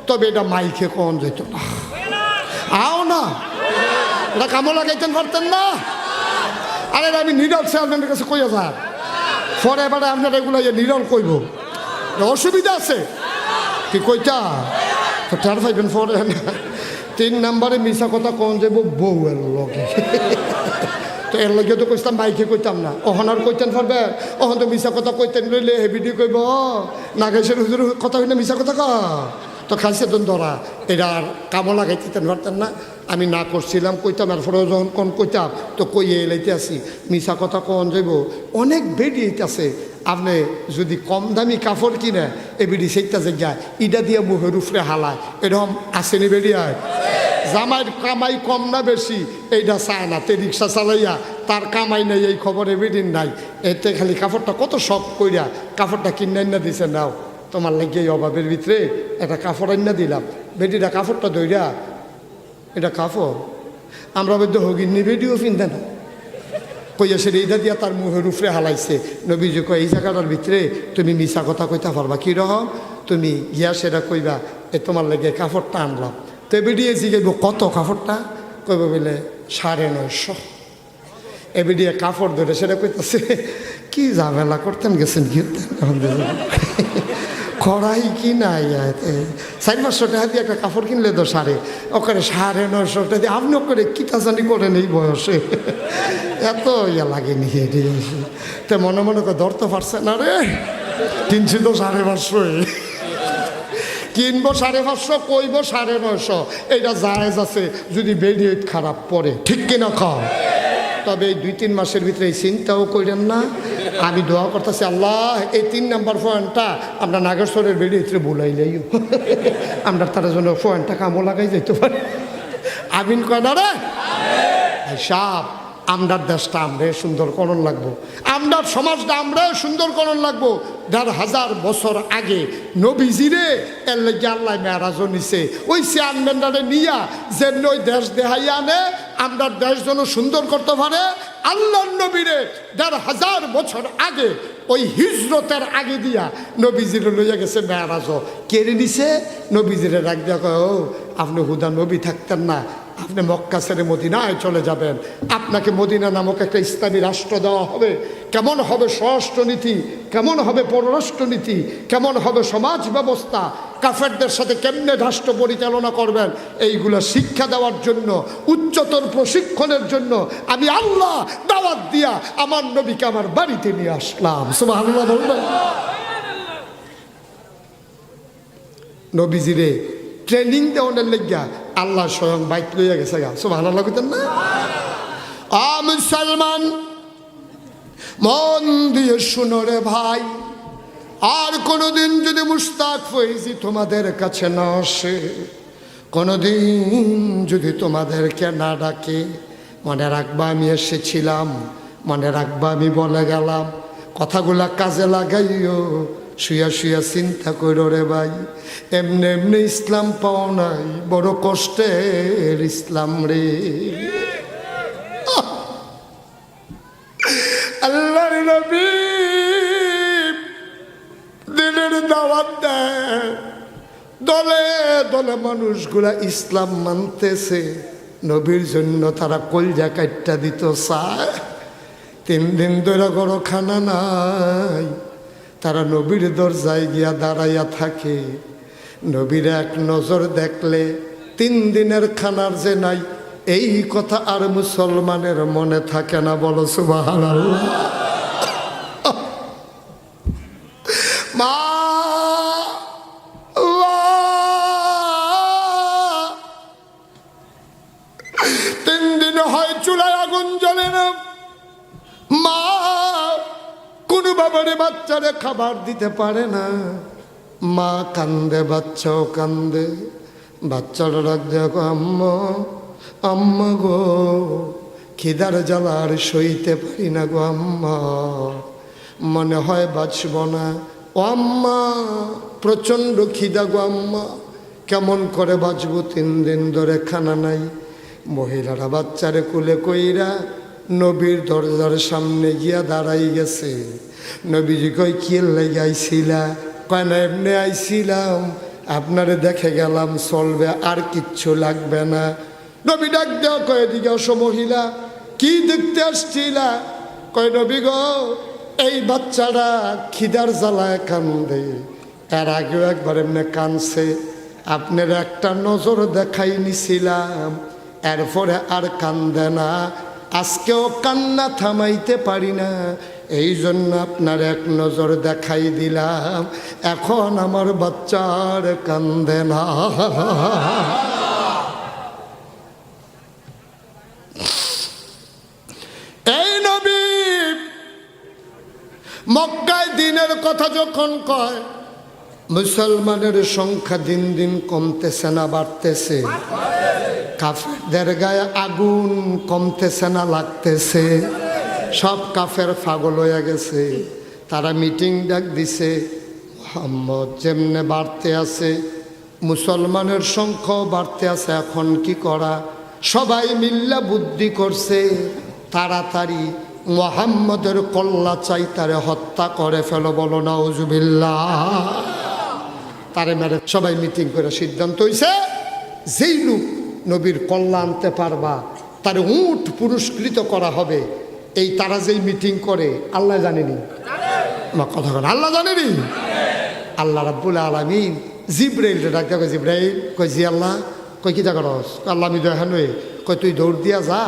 তবে এটা মাইকে কখন যেত না। আও না, এটা কামো লাগাইতেন পারতেন না? আরে আমি নিরল চেয়ারম্যানের কাছে কইয়া যা, পরে এবারে আপনার এগুলো নিরল কইব, অসুবিধা আছে কি কইতা তো টের পাইবেন পরে। 3 নম্বরে মিশা কথা কখন যাব বউয়ের লগে, তো এর লগে তো কইতাম বাইকে কইতাম না, অহন আর কইতেন পারবে, অহন তো মিশা কথা কইতেন রইলে হেবিডি কইব না গাইছেন হুজুর কথা হইলে মিশা কথা কা তো খাইছে তো ধরা, এটা আর কামো লাগাইতেন পারতেন না। আমি না করছিলাম কইতাম, এরপরে যখন কোন কইতাম তো কইয়ে এলাইতে আসি মিশা কথা কখন যাইব। অনেক বেডি আছে, আপনি যদি কম দামি কাপড় কিনে এ বেডি সেইটা জায়গায় ইটা দিয়ে মুখের উপরে হালায়, এরকম আসেনি বেরিয়ায়। জামাইয়ের কামাই কম না বেশি এইটা চায় না, তে রিক্সা চালাইয়া তার কামাই নেই এই খবর এবিদিন নাই, এতে খালি কাপড়টা কত শখ কইরা কাপড়টা কিনে না দিছে, নাও তোমার লাগে এই অভাবের ভিতরে একটা কাপড় আইনা দিলাম। বেটিটা কাপড়টা ধইরা এটা কাপড় আমরা বৈদ্য হগিনি বেটিও কিনতে না কইয়া সে এইটা দিয়া তার মুখের উপরে হালাইছে। নবীজি কয় এই জায়গাটার ভিতরে তুমি মিশা কথা কইতে পারবা কীরকম? তুমি গিয়া সেটা কইবা এ তোমার লাগে কাপড়টা আনলাম, তো বেডিয়ে জিগাইব কত কাপড়টা? কইব বলে 950। এবিডিয়ে কাপড় ধরে সেটা কইতেছে কি ঝামেলা করতেন গেছেন কি কড়াই কি নাই 400-500 টাকা দিয়ে একটা কাপড় কিনলে তো ওখানে 950 টাকা দিয়ে আপনি ওখানে কিতা জানি করেন এই বয়সে, এত ইয়া লাগেনি হেঁটে তো মনে মনে করে ধরতে পারছে না রে, কিনছি তো 550, কিনবো 550, কইব 950, এইটা জায়েজ আছে যদি বেরিয়ে খারাপ পড়ে, ঠিক কিনা খাও। তবে এই 2-3 মাসের ভিতরে এই চিন্তাও করেন না। আমি দোয়া করতেছি আল্লাহ এই 3 নম্বর পয়েন্টটা আমরা নাগেশ্বরের বেরিয়ে ভিতরে বুলাইলেই আমরা তার জন্য পয়েন্টটা কামো লাগাই যেতে পারি। আমিন কয় না রে সাপ, আমরার দেশটা আমরা সুন্দরকরণ লাগবো, আমরার সমাজটা আমরা সুন্দরকরণ লাগবো। 1,500 বছর আগে নবীজিরে এর লাগে আল্লাহ মেরাজও নিছে, ওই চেয়ারম্যানরা নিয়া যেন ওই দেশ দেখাইয়া আনে, আমরা দেশ যেন সুন্দর করতে পারে, আল্লাহর নবীরে ১,৫০০ বছর আগে ওই হিজরতের আগে দিয়া নবীজিরে লইয়া গেছে মেরাজ। কেড়ে নিছে নবীজিরে রাখ দিয়া কয়, ও আপনি হুদা নবী থাকতেন না, আপনি মক্কা ছেড়ে মদিনায় চলে যাবেন, আপনাকে মদিনা নামক একটা ইসলামী রাষ্ট্র দেওয়া হবে। কেমন হবে স্বরাষ্ট্রনীতি, কেমন হবে পররাষ্ট্রনীতি, কেমন হবে সমাজ ব্যবস্থা, কাফেরদের সাথে কেমনে রাষ্ট্র পরিচালনা করবেন, এইগুলো শিক্ষা দেওয়ার জন্য, উচ্চতর প্রশিক্ষণের জন্য আমি আল্লাহ দাওয়াত দিয়া আমার নবীকে আমার বাড়িতে নিয়ে আসলাম। সুবহানাল্লাহ বলবেন। নবীজিরে ট্রেনিং দেওয়ার লেগা আল্লাহ স্বয়ং বাইক লইয়া গেছে গা। সুবহানাল্লাহ কইতেন না? মুসলমান মন দিয়ে শুনো রে ভাই, আর কোনোদিন যদি মুশতাক ফৈজি তোমাদের কাছে না আসে, কোনোদিন যদি তোমাদেরকে না ডাকে, মনে রাখবা আমি এসেছিলাম, মনে রাখবা আমি বলে গেলাম। কথাগুলা কাজে লাগাইও, শুয়া শুয়া চিন্তা করো রে ভাই। এমনি এমনি ইসলাম পাও নাই, বড় কষ্টের ইসলাম রে। আল্লাহর নবী দিনের দাওয়াত দেয়, দলে দলে মানুষগুলা ইসলাম মানতেছে। নবীর জন্য তারা কলজা কাটটা দিত চায়। 3 দিন ধরে গরো খানা নাই, তারা নবীর দরজায় গিয়া দাঁড়াইয়া থাকে। নবীর এক নজর দেখলে 3 দিনের খানার যে নাই, এই কথা আর মুসলমানের মনে থাকে না। বলো সুবহানাল্লাহ। মা 3 দিন হয় চুলায় আগুন জ্বলে না, মা কোনো বাবারে বাচ্চারে খাবার দিতে পারে না। মা কান্দে, বাচ্চাও কান্দে। বাচ্চারা ডাক দেখো, আম্মা আম্মা গো, খিদার জ্বালা আর সইতে পারি না গো আম্মা, মনে হয় বাঁচব না। ও আম্মা প্রচণ্ড খিদা গো আম্মা, কেমন করে বাঁচবো, 3 দিন ধরে খানা নাই। মহিলারা বাচ্চারে কুলে কইরা নবীর দরজার সামনে গিয়া দাঁড়াই গেছে। নবীজি কই কি লেগে আইছিলা? কয় না এমনি আইছিলাম, আপনারে দেখে গেলাম, চলবে, আর কিচ্ছু লাগবে না। নবী ডাক দেওয়া কয়, এদিকে আসো মহিলা, কি দেখতে আসছিলা? কয় নবী গো, এই বাচ্চারা খিদার জ্বালায় কান্দে, এর আগেও একবার এমনি কানছে, আপনার একটা নজর দেখাই নিছিলাম, এরপরে আর কান্দে না, আজকেও কান্না থামাইতে পারি না, এই জন্য আপনার এক নজর দেখাই দিলাম, এখন আমার বাচ্চার কান্দে না। এই নবী মক্কায় দিনের কথা যখন কয়, মুসলমানের সংখ্যা দিন দিন কমতেছে না বাড়তেছে? কাফেরদের গায়ে আগুন কমতেছে না লাগতেছে? সব কাফের পাগল হয়ে গেছে। তারা মিটিং ডাক দিছে, মুহাম্মদ যেমনে বাড়তে আছে মুসলমানের সংখ্যাও বাড়তে আছে, এখন কি করা? সবাই মিল্লা বুদ্ধি করছে, তাড়াতাড়ি মুহাম্মদের কল্লা চাই, তারে হত্যা করে ফেলো। বলো নাউজুবিল্লাহ। তারে মেরে সবাই মিটিং করে সিদ্ধান্ত হইছে, যেই লোক নবীর কল্লা আনতে পারবা তারে উট পুরস্কৃত করা হবে। এই তারা যেই মিটিং করে আল্লাহ জানেনি, কথা বলে আল্লাহ জানেনি। আল্লাহ রাব্বুল আলামিন জিব্রাইল ডাক দেয়, জিব্রাইল কই জি আল্লাহ, কই কি করস? আল্লাহ আমি দেখা নই, কই তুই দৌড় দিয়া যা,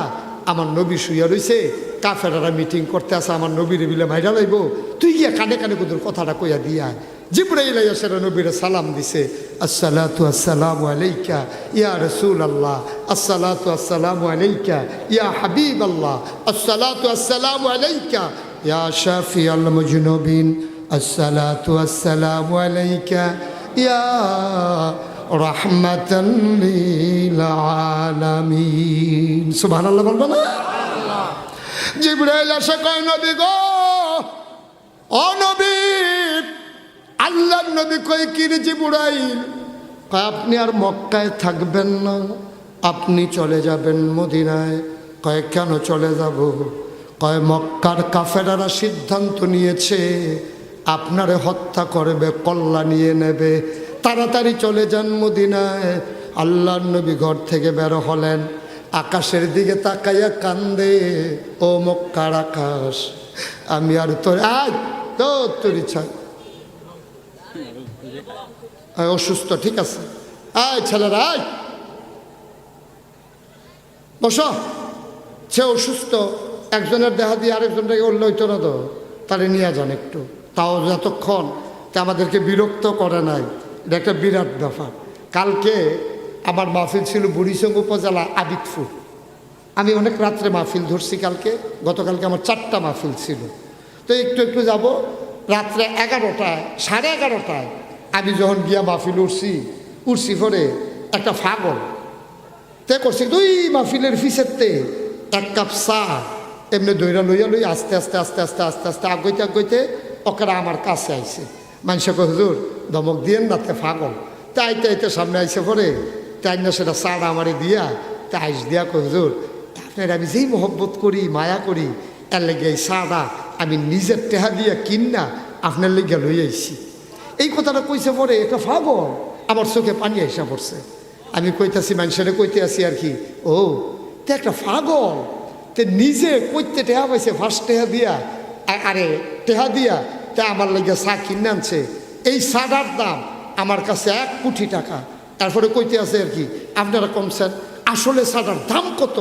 আমার নবী শুইয়া রইছে, কাফেরারা মিটিং করতে আসে, আমার নবীরে বিলে মাইরা লাইব, তুই গিয়া কানে কানে কুদুর কথাটা কইয়া দিয়া। জিব্রাইল আইসা নবীরে সালাম দিছে, আসসালাতু আসসালামু আলাইকা ইয়া রাসূলুল্লাহ, আসসালাতু আসসালামু আলাইকা ইয়া হাবিবাল্লাহ, আসসালাতু আসসালামু আলাইকা ইয়া শাফিয়াল মুজনুবিন, আসসালাতু আসসালামু আলাইকা ইয়া রাহমাতাল লিল আলামিন। সুবহানাল্লাহ বলবো না? জিব্রাইল এসে কয়, নবী গো, ও নবী। আল্লাহর নবী কয়, কি রে জিব্রাইল? কয় আপনি আর মক্কায় থাকবেন না, আপনি চলে যাবেন মদিনায়। কয় কেন চলে যাব? কয় মক্কার কাফেরারা সিদ্ধান্ত নিয়েছে আপনারে হত্যা করবে, কল্লা নিয়ে নেবে, তাড়াতাড়ি চলে যান মদিনায়। আল্লাহর নবী ঘর থেকে বের হলেন, আকাশের দিকে তাকাইয়া কান্দে, ও মক্কার আকাশ, আমি আর তোর তোর ইচ্ছা অসুস্থ, ঠিক আছে, আয় ছেলেরা আয় বস। সে অসুস্থ, একজনের দেহা দিয়ে আরেকজনটাকে উল্ল হইতো না তো, তারে নিয়ে যান একটু, তাও যতক্ষণ তা আমাদেরকে বিরক্ত করে নাই। এটা একটা বিরাট ব্যাপার। কালকে আমার মাহফিল ছিল বুড়িচং উপজেলা আবিদপুর। আমি অনেক রাত্রে মাহফিল ধরছি কালকে, গতকালকে আমার 4টা মাহফিল ছিল। তো একটু একটু যাব, রাত্রে 11টায় 11:30টায় আমি যখন গিয়া মাহফিল উঠছি পরে একটা ফাগল তে করছি 2 মাহফিলের ফিসেরতে 1 কাপ চা এমনি দইরা লইয়া লই আস্তে আস্তে আস্তে আস্তে আস্তে আস্তে আগইতে ওকেরা আমার কাছে আইছে। মানুষে কয় হুজুর ধমক দিয়েন না, তে ফাগল। তা আইতে সামনে আইসে পরে তাই না সেটা চাটা আমারে দিয়া তা আইস দিয়া কয় হুজুর আপনার আমি যেই মহব্বত করি, মায়া করি, এর লেগে এই চাটা আমি নিজের টেহা দিয়া কিনা আপনার লেগে লই আইছি। এই কথাটা কইছে পরে একটা ফাগল আমার চোখে পানি আইসা পড়ছে। আমি কইতাছি মানুষেরা কইতে আসি আর কি, ও তে একটা ফাগল, তে নিজে কইতে টেহা পাইছে, ফার্স্ট টেহা দিয়া, আরে টেহা দিয়া তে আমার লেগে চা কিনে আনছে। এই চাটার দাম আমার কাছে 1 কোটি টাকা। তারপরে কইতে আছে আর কি, আপনারা কমছেন, আসলে চাটার দাম কত?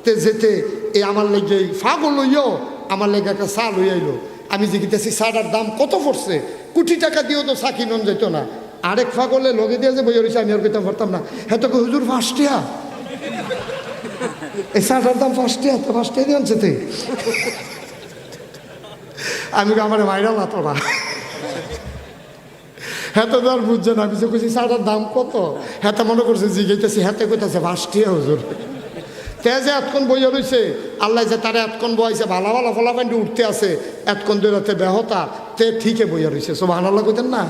তে যেতে এই আমার লেগে এই ফাগল লইও আমার লেগে একটা চা লই আইলো। আমি জিজ্ঞেসি চাটার দাম কত পড়ছে? কোটি টাকা দিয়েও তো চা কিনন যেত না। আরেক ফাগলে লগে দিয়ে যে বই রয়েছে, আমি আর কইতে পারতাম না। হ্যাঁ তো হুজুর 5 টাকা, এই চাটার দাম 5 টাকা, তো 5 টাকা দিয়ে আনছে তে। আমি আমার মাইরা লাতো না, হ্যাঁ তো আর বুঝছে না। আমি যে কইছি চাটার দাম কত, হ্যাঁ মনে করছে জিজ্ঞেসি, হাতে কইতাছে 5 টাকা হুজুর। তে যে এতক্ষণ বইয়া রয়েছে, আল্লাহ যে তারা এতক্ষণ বইছে, ভালো ভালো ফলাফান্ডি উঠতে আছে, এতক্ষণ দৌড়াতে বেহতা তে ঠিকই বইয়া রয়েছে। সুবহানাল্লাহ কইতেন না?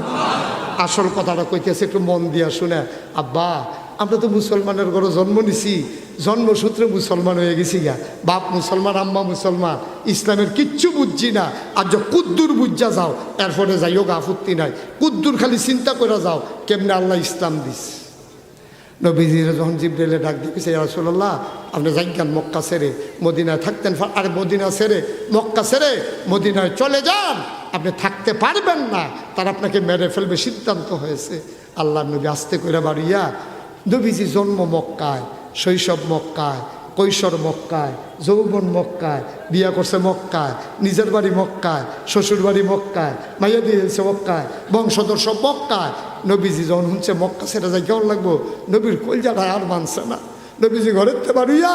আসল কথাটা কইতেছে, একটু মন দিয়া শুনে। আব্বা আমরা তো মুসলমানের ঘরে জন্ম নিছি, জন্মসূত্রে মুসলমান হয়ে গেছি গা, বাপ মুসলমান আম্মা মুসলমান, ইসলামের কিচ্ছু বুঝছি না। আর যে কুদ্দুর বুঝা যাও এরপরে যাইও গা আপত্তি নাই, কুদ্দুর খালি চিন্তা করে যাও কেমনে আল্লাহ ইসলাম দিস। নবীজিরা যখন জিবরাইলে ডাক দিয়েছে, ইয়া রাসূলুল্লাহ আপনি যাইগান মক্কা ছেড়ে মদিনায় থাকতেন, আর মদিনা ছেড়ে মক্কা ছেড়ে মদিনায় চলে যান, আপনি থাকতে পারবেন না, তারা আপনাকে মেরে ফেলবে সিদ্ধান্ত হয়েছে। আল্লাহ নবী আস্তে করে বাড়িয়া, নবীজি জন্ম মক্কায়, শৈশব মক্কায়, কৈশোর মক্কায়, যৌবন মক্কায়, বিয়া করছে মক্কায়, নিজের বাড়ি মক্কায়, শ্বশুর বাড়ি মক্কায়, মাইয়া দিয়েছে মক্কায়, বংশধর সব মক্কায়। নবীজি যখন শুনছে মক্কা সেটা যাই কেমন লাগবো, নবীর কলজাটা আর মানছে না। নবীজি ঘরের থেকে বাড়িয়া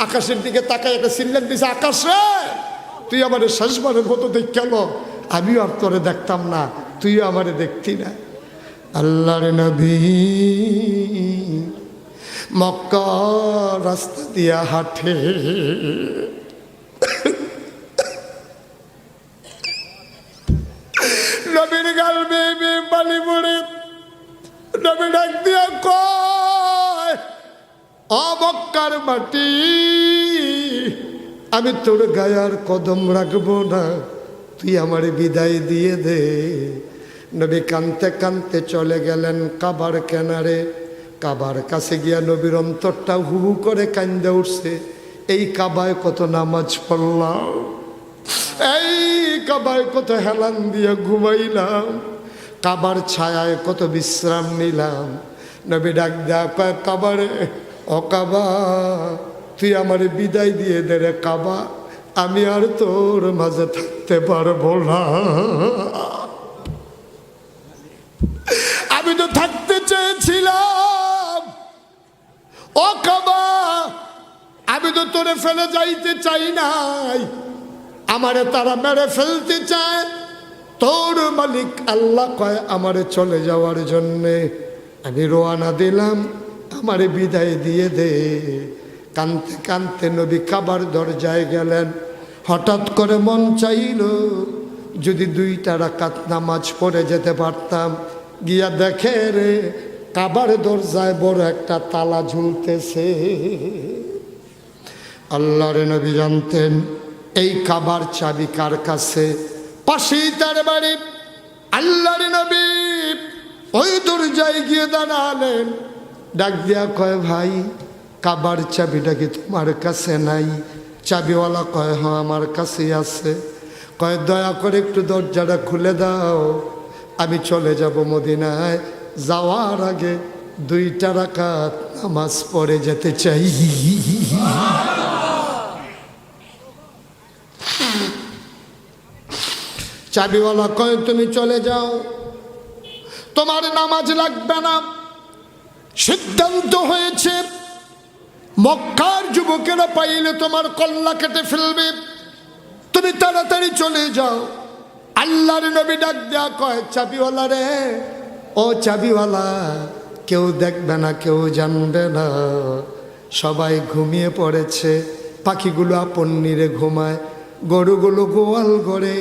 আকাশের দিকে তাকায় একটা সিল্লেন দিছে, আকাশ রে তুই আমারে শেষবারের মতো দেখ গেল, আমিও আর তোরে দেখতাম না, তুইও আমারে দেখতি না। আল্লাহর নবী মক্কা রাস্তা দিয়া হাঁটে, নবীর গাল বেয়ে পানি পড়ে, নবী ডাক দিয়া কয়, ও মক্কার মাটি, আমি তোর গায়ে আর কদম রাখবো না, তুই আমারে বিদায় দিয়ে দে। নবী কানতে কানতে চলে গেলেন কাবার কেনারে। কাবার কাছে গিয়া নবীর অন্তরটা হু হু করে কান্দে উঠছে। এই কাবায় কত নামাজ পড়লাম, এই কাবায় কত হেলান দিয়ে ঘুমাইলাম, কাবার ছায়ায় কত বিশ্রাম নিলাম। নবী ডাক দেয়া কয়, কাবারে ও কাবা, তুই আমারে বিদায় দিয়ে দে রে কাবা, আমি আর তোর মাঝে থাকতে পারবো না। আমি তো থাকতে চেয়েছিলাম ও কাবা, আমি তো তোরে ফেলে যাইতে চাই নাই, আমারে তারা মেরে ফেলতে চায়। তোর মালিক আল্লাহ কয় আমারে চলে যাওয়ার জন্যে, আমি রওনা দিলাম, আমারে বিদায় দিয়ে দে। কানতে কানতে নবী কাবার দরজায় গেলেন। হঠাৎ করে মন চাইল যদি 2টা রাকাত নামাজ পড়ে যেতে পারতাম। গিয়া দেখে রে কাবার দরজায় বড় একটা তালা ঝুলতেছে। আল্লাহর নবী জানতেন এই কাবার চাবি কার কাছে? পাশেই তার বাড়ি। আল্লাহর নবী ওই দরজায় গিয়ে দাঁড়ালেন, ডাক দিয়া কয়, ভাই কাবার চাবিটা কি তোমার কাছে নাই? চাবিওয়ালা কয়, হ্যাঁ আমার কাছেই আছে। কয়, দয়া করে একটু দরজাটা খুলে দাও, আমি চলে যাব মদিনায়, যাওয়ার আগে 2 রাকাত নামাজ পড়ে যেতে চাই। চাবিওয়ালা কয়, তুমি চলে যাও, তোমার নামাজ লাগবে না। সিদ্ধান্ত হয়েছে মক্কার যুবকেরা পাইলে তোমার কল্লা কেটে ফেলবে, তুমি তাড়াতাড়ি চলে যাও। আল্লাহর নবী ডাক দেয়া কয়, চাবিওয়ালা রে, ও চাবিওয়ালা, কেউ দেখবে না, কেউ জানবে না, সবাই ঘুমিয়ে পড়েছে, পাখিগুলো আপন নিরে ঘুমায়, গরুগুলো গোয়াল ঘরে,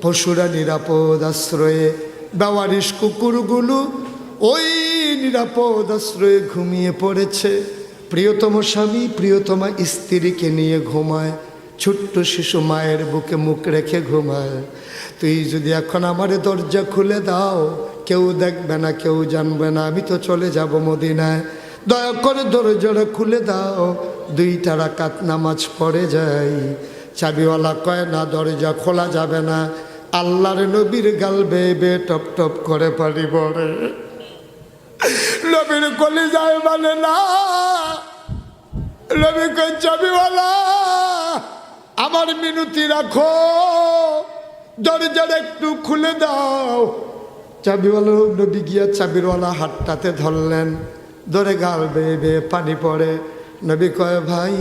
পশুরা নিরাপদ আশ্রয়ে, বেওয়ারিশ কুকুরগুলো ওই নিরাপদ আশ্রয়ে ঘুমিয়ে পড়েছে। প্রিয়তম স্বামী প্রিয়তমা স্ত্রীকে নিয়ে ঘুমায়, ছোট্ট শিশু মায়ের বুকে মুখ রেখে ঘুমায়। তুই যদি এখন আমার দরজা খুলে দাও, কেউ দেখবে না, কেউ জানবে না, আমি তো চলে যাব মদিনায়, দয়া করে দরজাটা খুলে দাও, 2 রাকাত নামাজ পড়ে যাই। চাবিওয়ালা কয়, না, দরজা খোলা যাবে না। আল্লাহর নবীর গাল বেয়ে বেয়ে টপ টপ করে পানি পড়ে। নবীর কলিজায় মানে না। নবী কয়, চাবিওয়ালা আমার মিনতি রাখো, দরজাটা একটু খুলে দাও। চাবিওয়ালা নবী গিয়া চাবিরওয়ালা হাতটাতে ধরলেন, ধরে গাল বেয়ে বেয়ে পানি পড়ে। নবী কয়, ভাই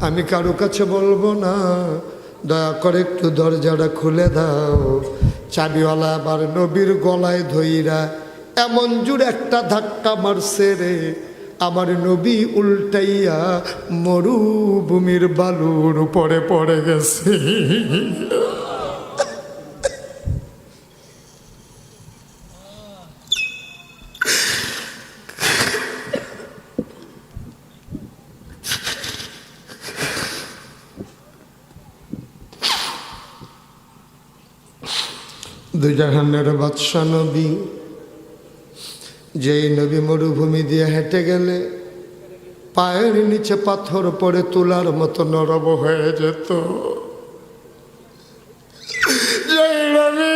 আমি কারো কাছে বলবো না, দয়া করে একটু দরজাটা খুলে দাও। চাবিওয়ালা আবার নবীর গলায় ধইরা এমন জোরে একটা ধাক্কা মারছে রে, আমার নবী উল্টাইয়া মরুভূমির বালুর উপরে পড়ে গেছে। দুজাহানের বাদশা নবী, যেই নবী মরুভূমি দিয়ে হেঁটে গেলে পায়ের নিচে পাথর পড়ে তুলার মতো নরম হয়ে যেত, যেই নবী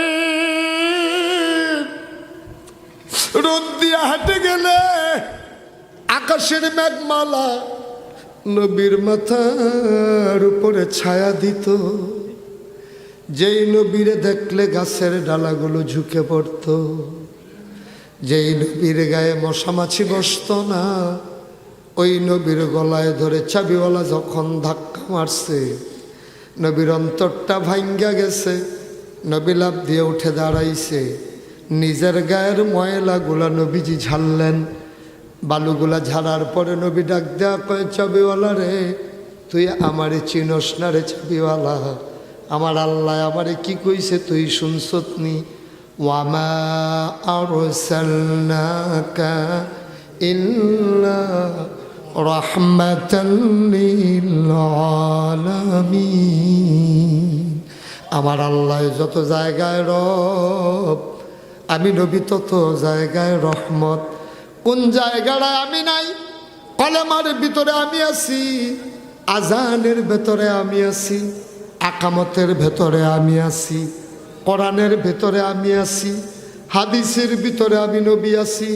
রোদ দিয়ে হেঁটে গেলে আকাশের মেঘমালা নবীর মাথার উপরে ছায়া দিত, যেই নবীরে দেখলে গাছের ডালাগুলো ঝুঁকে পড়ত, যেই নবীর গায়ে মশা মাছি বসত না, ওই নবীর গলায় ধরে চাবিওয়ালা যখন ধাক্কা মারছে, নবীর অন্তরটা ভাঙ্গা গেছে। নবী লাফ দিয়ে উঠে দাঁড়াইছে, নিজের গায়ের ময়লাগুলা নবীজি ঝাড়লেন। বালুগুলা ঝাড়ার পরে নবী ডাক দেয়া কয়, চাবিওয়ালা রে, তুই আমারে চিনস না রে চাবিওয়ালা? আমার আল্লাহ আমারে কি কইছে তুই শুনছত নি? ওয়ামা আরসালনাকা ইল্লা রাহমাতাল লিল আলামিন। আমার আল্লাহ যত জায়গায় রব, আমি নবী তত জায়গায় রহমত। কোন জায়গায় আমি নাই? কলেমার ভিতরে আমি আছি, আজানের ভেতরে আমি আছি, আকামতের ভেতরে আমি আছি, কোরআনের ভেতরে আমি আছি, হাদিসের ভিতরে আমি নবী আছি,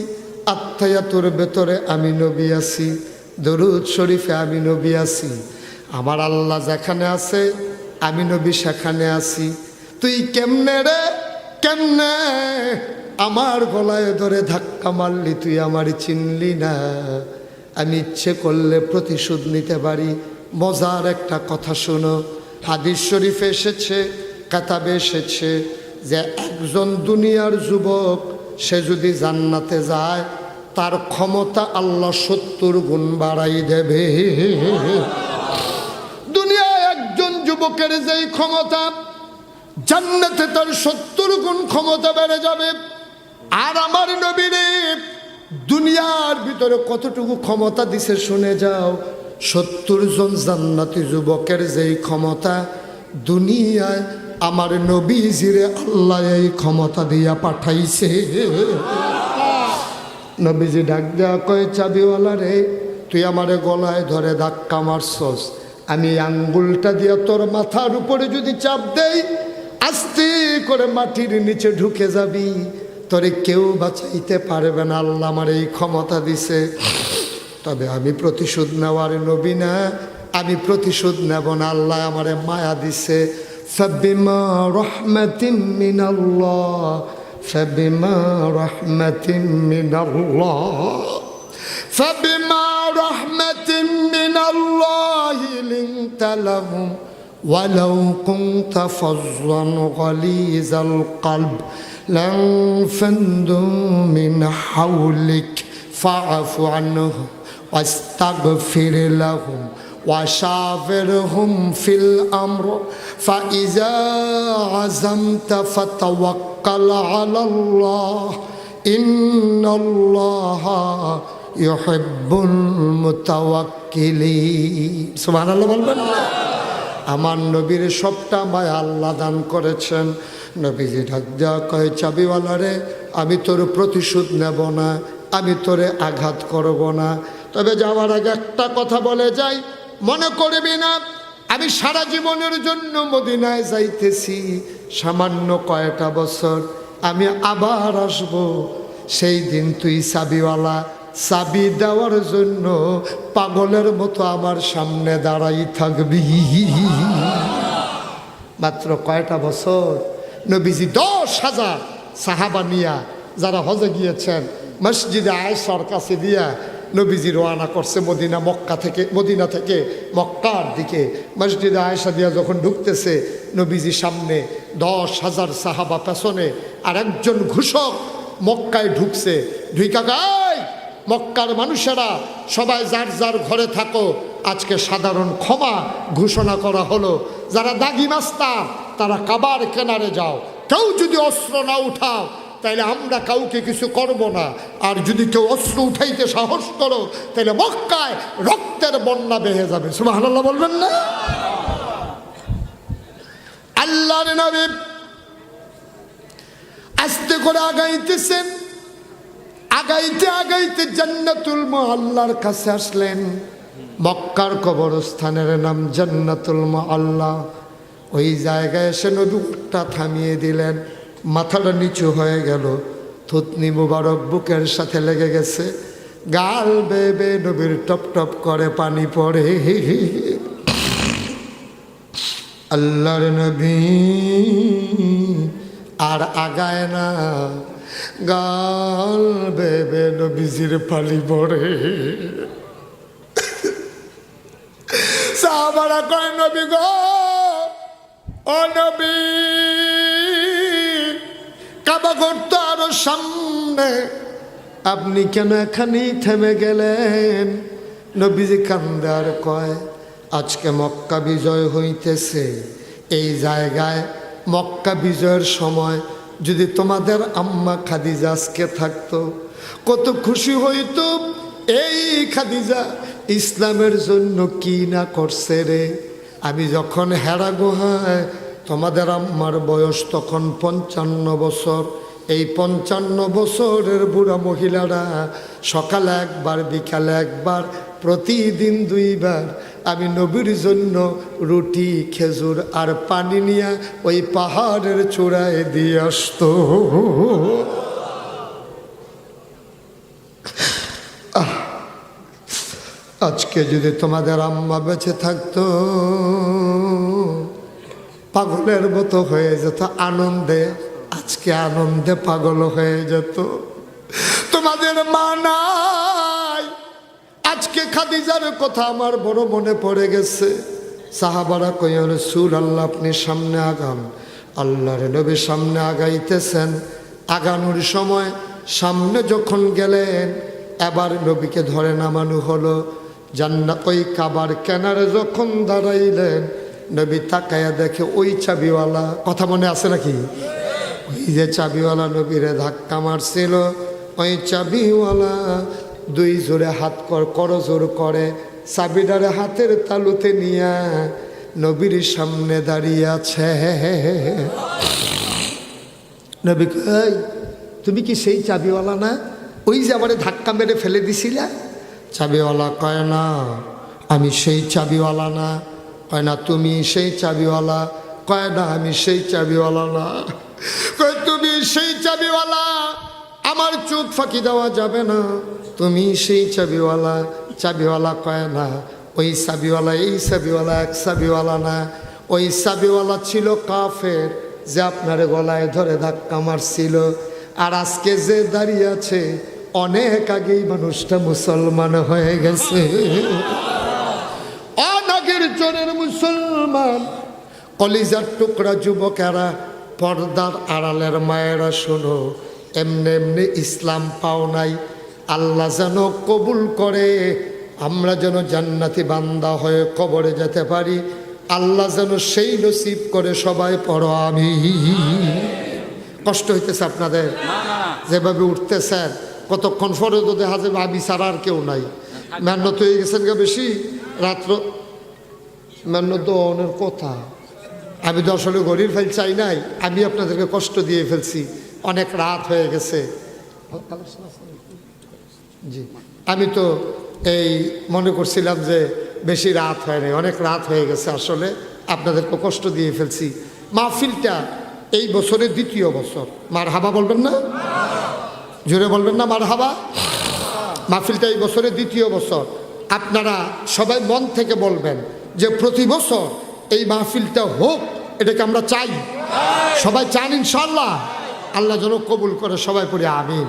আত্মায়াতুর ভেতরে আমি নবী আছি, দরুদ শরীফে আমি নবী আছি। আমার আল্লাহ যেখানে আছে আমি নবী সেখানে আছি। তুই কেমনে রে, কেমনে আমার গলায় ধরে ধাক্কা মারলি, তুই আমার চিনলি না? আমি ইচ্ছে করলে প্রতিশোধ নিতে পারি। মজার একটা কথা শোনো, হাদিস শরীফে এসেছে, কাতাবে এসেছে যে একজন দুনিয়ার যুবক সে যদি জান্নাতে যায় তার ক্ষমতা আল্লাহ 70 গুণ বাড়াই দেবে। দুনিয়ায় একজন যুবকের যেই ক্ষমতা, জান্নাতে তার 70 গুণ ক্ষমতা বেড়ে যাবে। আর আমার নবীরে দুনিয়ার ভিতরে কতটুকু ক্ষমতা দিছে শুনে যাও। 70 জন জান্নাতি যুবকের যেই ক্ষমতা, দুনিয়ায় আমার নবীজিরে আল্লাহ এই ক্ষমতা দিয়া পাঠাইছে। নবীজি ডাক দেয়া কয়, চাবিওয়ালা রে, তুই আমারে গলায় ধরে ধাক্কা মারছস, আমি আঙ্গুলটা দিয়া তোর মাথার উপরে যদি চাপ দেই, আস্তে করে মাটির নিচে ঢুকে যাবি, তোরে কেউ বাঁচাইতে পারবে না। আল্লাহ আমার এই ক্ষমতা দিছে। তবে আমি প্রতিশোধ নেওয়ার নবী না, আমি প্রতিশোধ নেব না। আল্লাহ আমারে মায়া দিছে। ফাবিমা রাহমাতিন মিনাল্লাহ, ফাবিমা রাহমাতিন মিনাল্লাহ, ফাবিমা রাহমাতিন মিনাল্লাহি লিনতা লাহুম ওয়ালাউ কুনতা ফাযযান গালিযাল কলব লানফাদু মিন হাওলিক ফাআফু আনহুম ওয়াস্তাগফির লাহুম وشاورهم في الأمر فإذا عزمت فتوكل على الله إن الله يحب المتوكلين سبحان الله বলবেন না? আমার নবীর সবটা মায়া আল্লাহ দান করেছেন। নবীজি ডাক দেওয়া কয়, চাবিওয়ালা রে, আমি তোর প্রতিশোধ নেব না, আমি তোরে আঘাত করব না। তবে যাওয়ার আগে একটা কথা বলে যাই, মনে করবি না আমি সারা জীবনের জন্য মদিনায় যাইতেছি, সামান্য কয়টা বছর আমি আবার আসব। সেই দিন তুই চাবিওয়ালা, চাবি দেওয়ার জন্য পাগলের মতো আমার সামনে দাঁড়াই থাকবি। মাত্র কয়টা বছর নবীজি 10,000 সাহাবা নিয়া যারা হজে গিয়েছেন মসজিদে আয়েশার কাছে দিয়া নবীজি রওনা করছে মদিনা থেকে মক্কার দিকে। মসজিদে আয়েশা দিয়া যখন ঢুকতেছে, নবীজি সামনে, 10,000 সাহাবা পেছনে, আর একজন ঘোষক মক্কায় ঢুকছে। ঢুইকা গায়, মক্কার মানুষেরা সবাই যার যার ঘরে থাকো, আজকে সাধারণ ক্ষমা ঘোষণা করা হলো। যারা দাগি মাস্টার তারা কাবার কিনারে যাও, কেউ যদি অস্ত্র না উঠাও তাইলে আমরা কাউকে কিছু করব না, আর যদি কেউ অস্ত্র উঠাইতে সাহস করো তাহলে মক্কায় রক্তের বন্যা বেহে যাবে। সুবহানাল্লাহ বলবেন না? আল্লাহর নবী আস্তে করে আগাইতেছেন। আগাইতে আগাইতে জান্নাতুল মুআল্লার কাছে আসলেন। মক্কার কবরস্থানের নাম জান্নাতুল মুআল্লা। ওই জায়গায় এসে নবীটা থামিয়ে দিলেন। মাথাটা নিচু হয়ে গেল, থুতনি মুবারক বুকের সাথে লেগে গেছে, গাল বেবে নবীর টপ টপ করে পানি পড়ে। আল্লাহর নবী আর আগায় না, গাল বেবে নবীজির পানি পড়ে। সাহাবারা কয়, নবী গো, ও নবী, কাবা ঘর তো আরো সামনে, আপনি কেন এখানেই থেমে গেলেন? নবীজি কান্দে আর কয়, আজকে মক্কা বিজয় হইতেছে। এই জায়গায় মক্কা বিজয়ের সময় যদি তোমাদের আম্মা খাদিজা আজকে থাকতো, কত খুশি হইতো। এই খাদিজা ইসলামের জন্য কি না করছে রে। আমি যখন হেরা গুহায়, তোমাদের আম্মার বয়স তখন 55 বছর। এই 55 বছরের বুড়া মহিলারা সকালে একবার, বিকালে একবার, প্রতিদিন 2 বার আমি নবীর জন্য রুটি, খেজুর আর পানি নিয়ে ওই পাহাড়ের চূড়ায় দিয়ে আসতো। আজকে যদি তোমাদের আম্মা বেঁচে থাকতো, পাগলের মতো হয়ে যেত আনন্দে। আজকে আনন্দে পাগল হয়ে যেত। তোমাদের মা নাই। আজকে খাদিজার কথা আমার বড় মনে পড়ে গেছে। সাহাবারা কইয়া, রাসূল আল্লাহ আপনি সামনে আগান। আল্লাহর নবী সামনে আগাইতেছেন। আগানোর সময় সামনে যখন গেলেন, এবার নবীকে ধরে নামানো হলো। জান্নাত ওই কাবার কিনারে যখন দাঁড়াইলেন, নবী তাকায়া দেখে ওই চাবিওয়ালা, কথা মনে আছে নাকি? ওই যে চাবিওয়ালা নবীরে ধাক্কা মারছিল, ওই চাবিওয়ালা 2 জোরে হাত করজোর করে চাবিটারে হাতের তালুতে নিয়ে নবীর সামনে দাঁড়িয়ে আছে। নবী কই, তুমি কি সেই চাবিওয়ালা না, ওই যে আমারে ধাক্কা মেরে ফেলে দিছিলা? চাবিওয়ালা কয় না, আমি সেই চাবিওয়ালা না। কয় না, তুমি সেই চাবিওয়ালা? কয় না, আমি সেই চাবিওয়ালা না। কয় তুমি সেই চাবিওয়ালা, আমার চোখ ফাঁকি দেওয়া যাবে না, তুমি সেই চাবিওয়ালা। চাবিওয়ালা কয় না, ওই চাবিওয়ালা এই চাবিওয়ালা এক চাবিওয়ালা না। ওই চাবিওয়ালা ছিল কাফের, যে আপনার গলায় ধরে ধাক্কা মারছিল। আর আজকে যে দাঁড়িয়ে আছে, অনেক আগেই মানুষটা মুসলমান হয়ে গেছে। অনাগের জনের মুসলমান। কলিজার টুকরা যুবকেরা, পর্দার আড়ালের মায়েরা, শোনো, এমনি এমনি ইসলাম পাও নাই। আল্লাহ যেন কবুল করে, আমরা যেন জান্নাতি বান্দা হয়ে কবরে যেতে পারি। আল্লাহ যেন সেই নসিব করে। সবাই পড়ো আমি। কষ্ট হইতেছে আপনাদের যেভাবে উঠতেছেন? কতক্ষণ পরে তো দেখা যাবে আমি ছাড়া আর কেউ নাই। মেহনত হয়ে গেছেন গা বেশি, রাত্র মেহনত অনের কথা। আমি তো আসলে গরিব ফেল চাই নাই, আমি আপনাদেরকে কষ্ট দিয়ে ফেলছি। অনেক রাত হয়ে গেছে। জি, আমি তো এই মনে করছিলাম যে বেশি রাত হয় নাই, অনেক রাত হয়ে গেছে। আসলে আপনাদেরকে কষ্ট দিয়ে ফেলছি। মাহফিলটা এই বছরের দ্বিতীয় বছর। মার হাবা বলবেন না? জোরে বলবেন না মার হাবা? মাহফিলটা এই বছরের দ্বিতীয় বছর। আপনারা সবাই মন থেকে বলবেন যে প্রতি বছর এই মাহফিলটা হোক, এটাকে আমরা চাই। সবাই চান ইনশাল্লাহ। আল্লাহ যেন কবুল করে। সবাই পড়ি আমিন।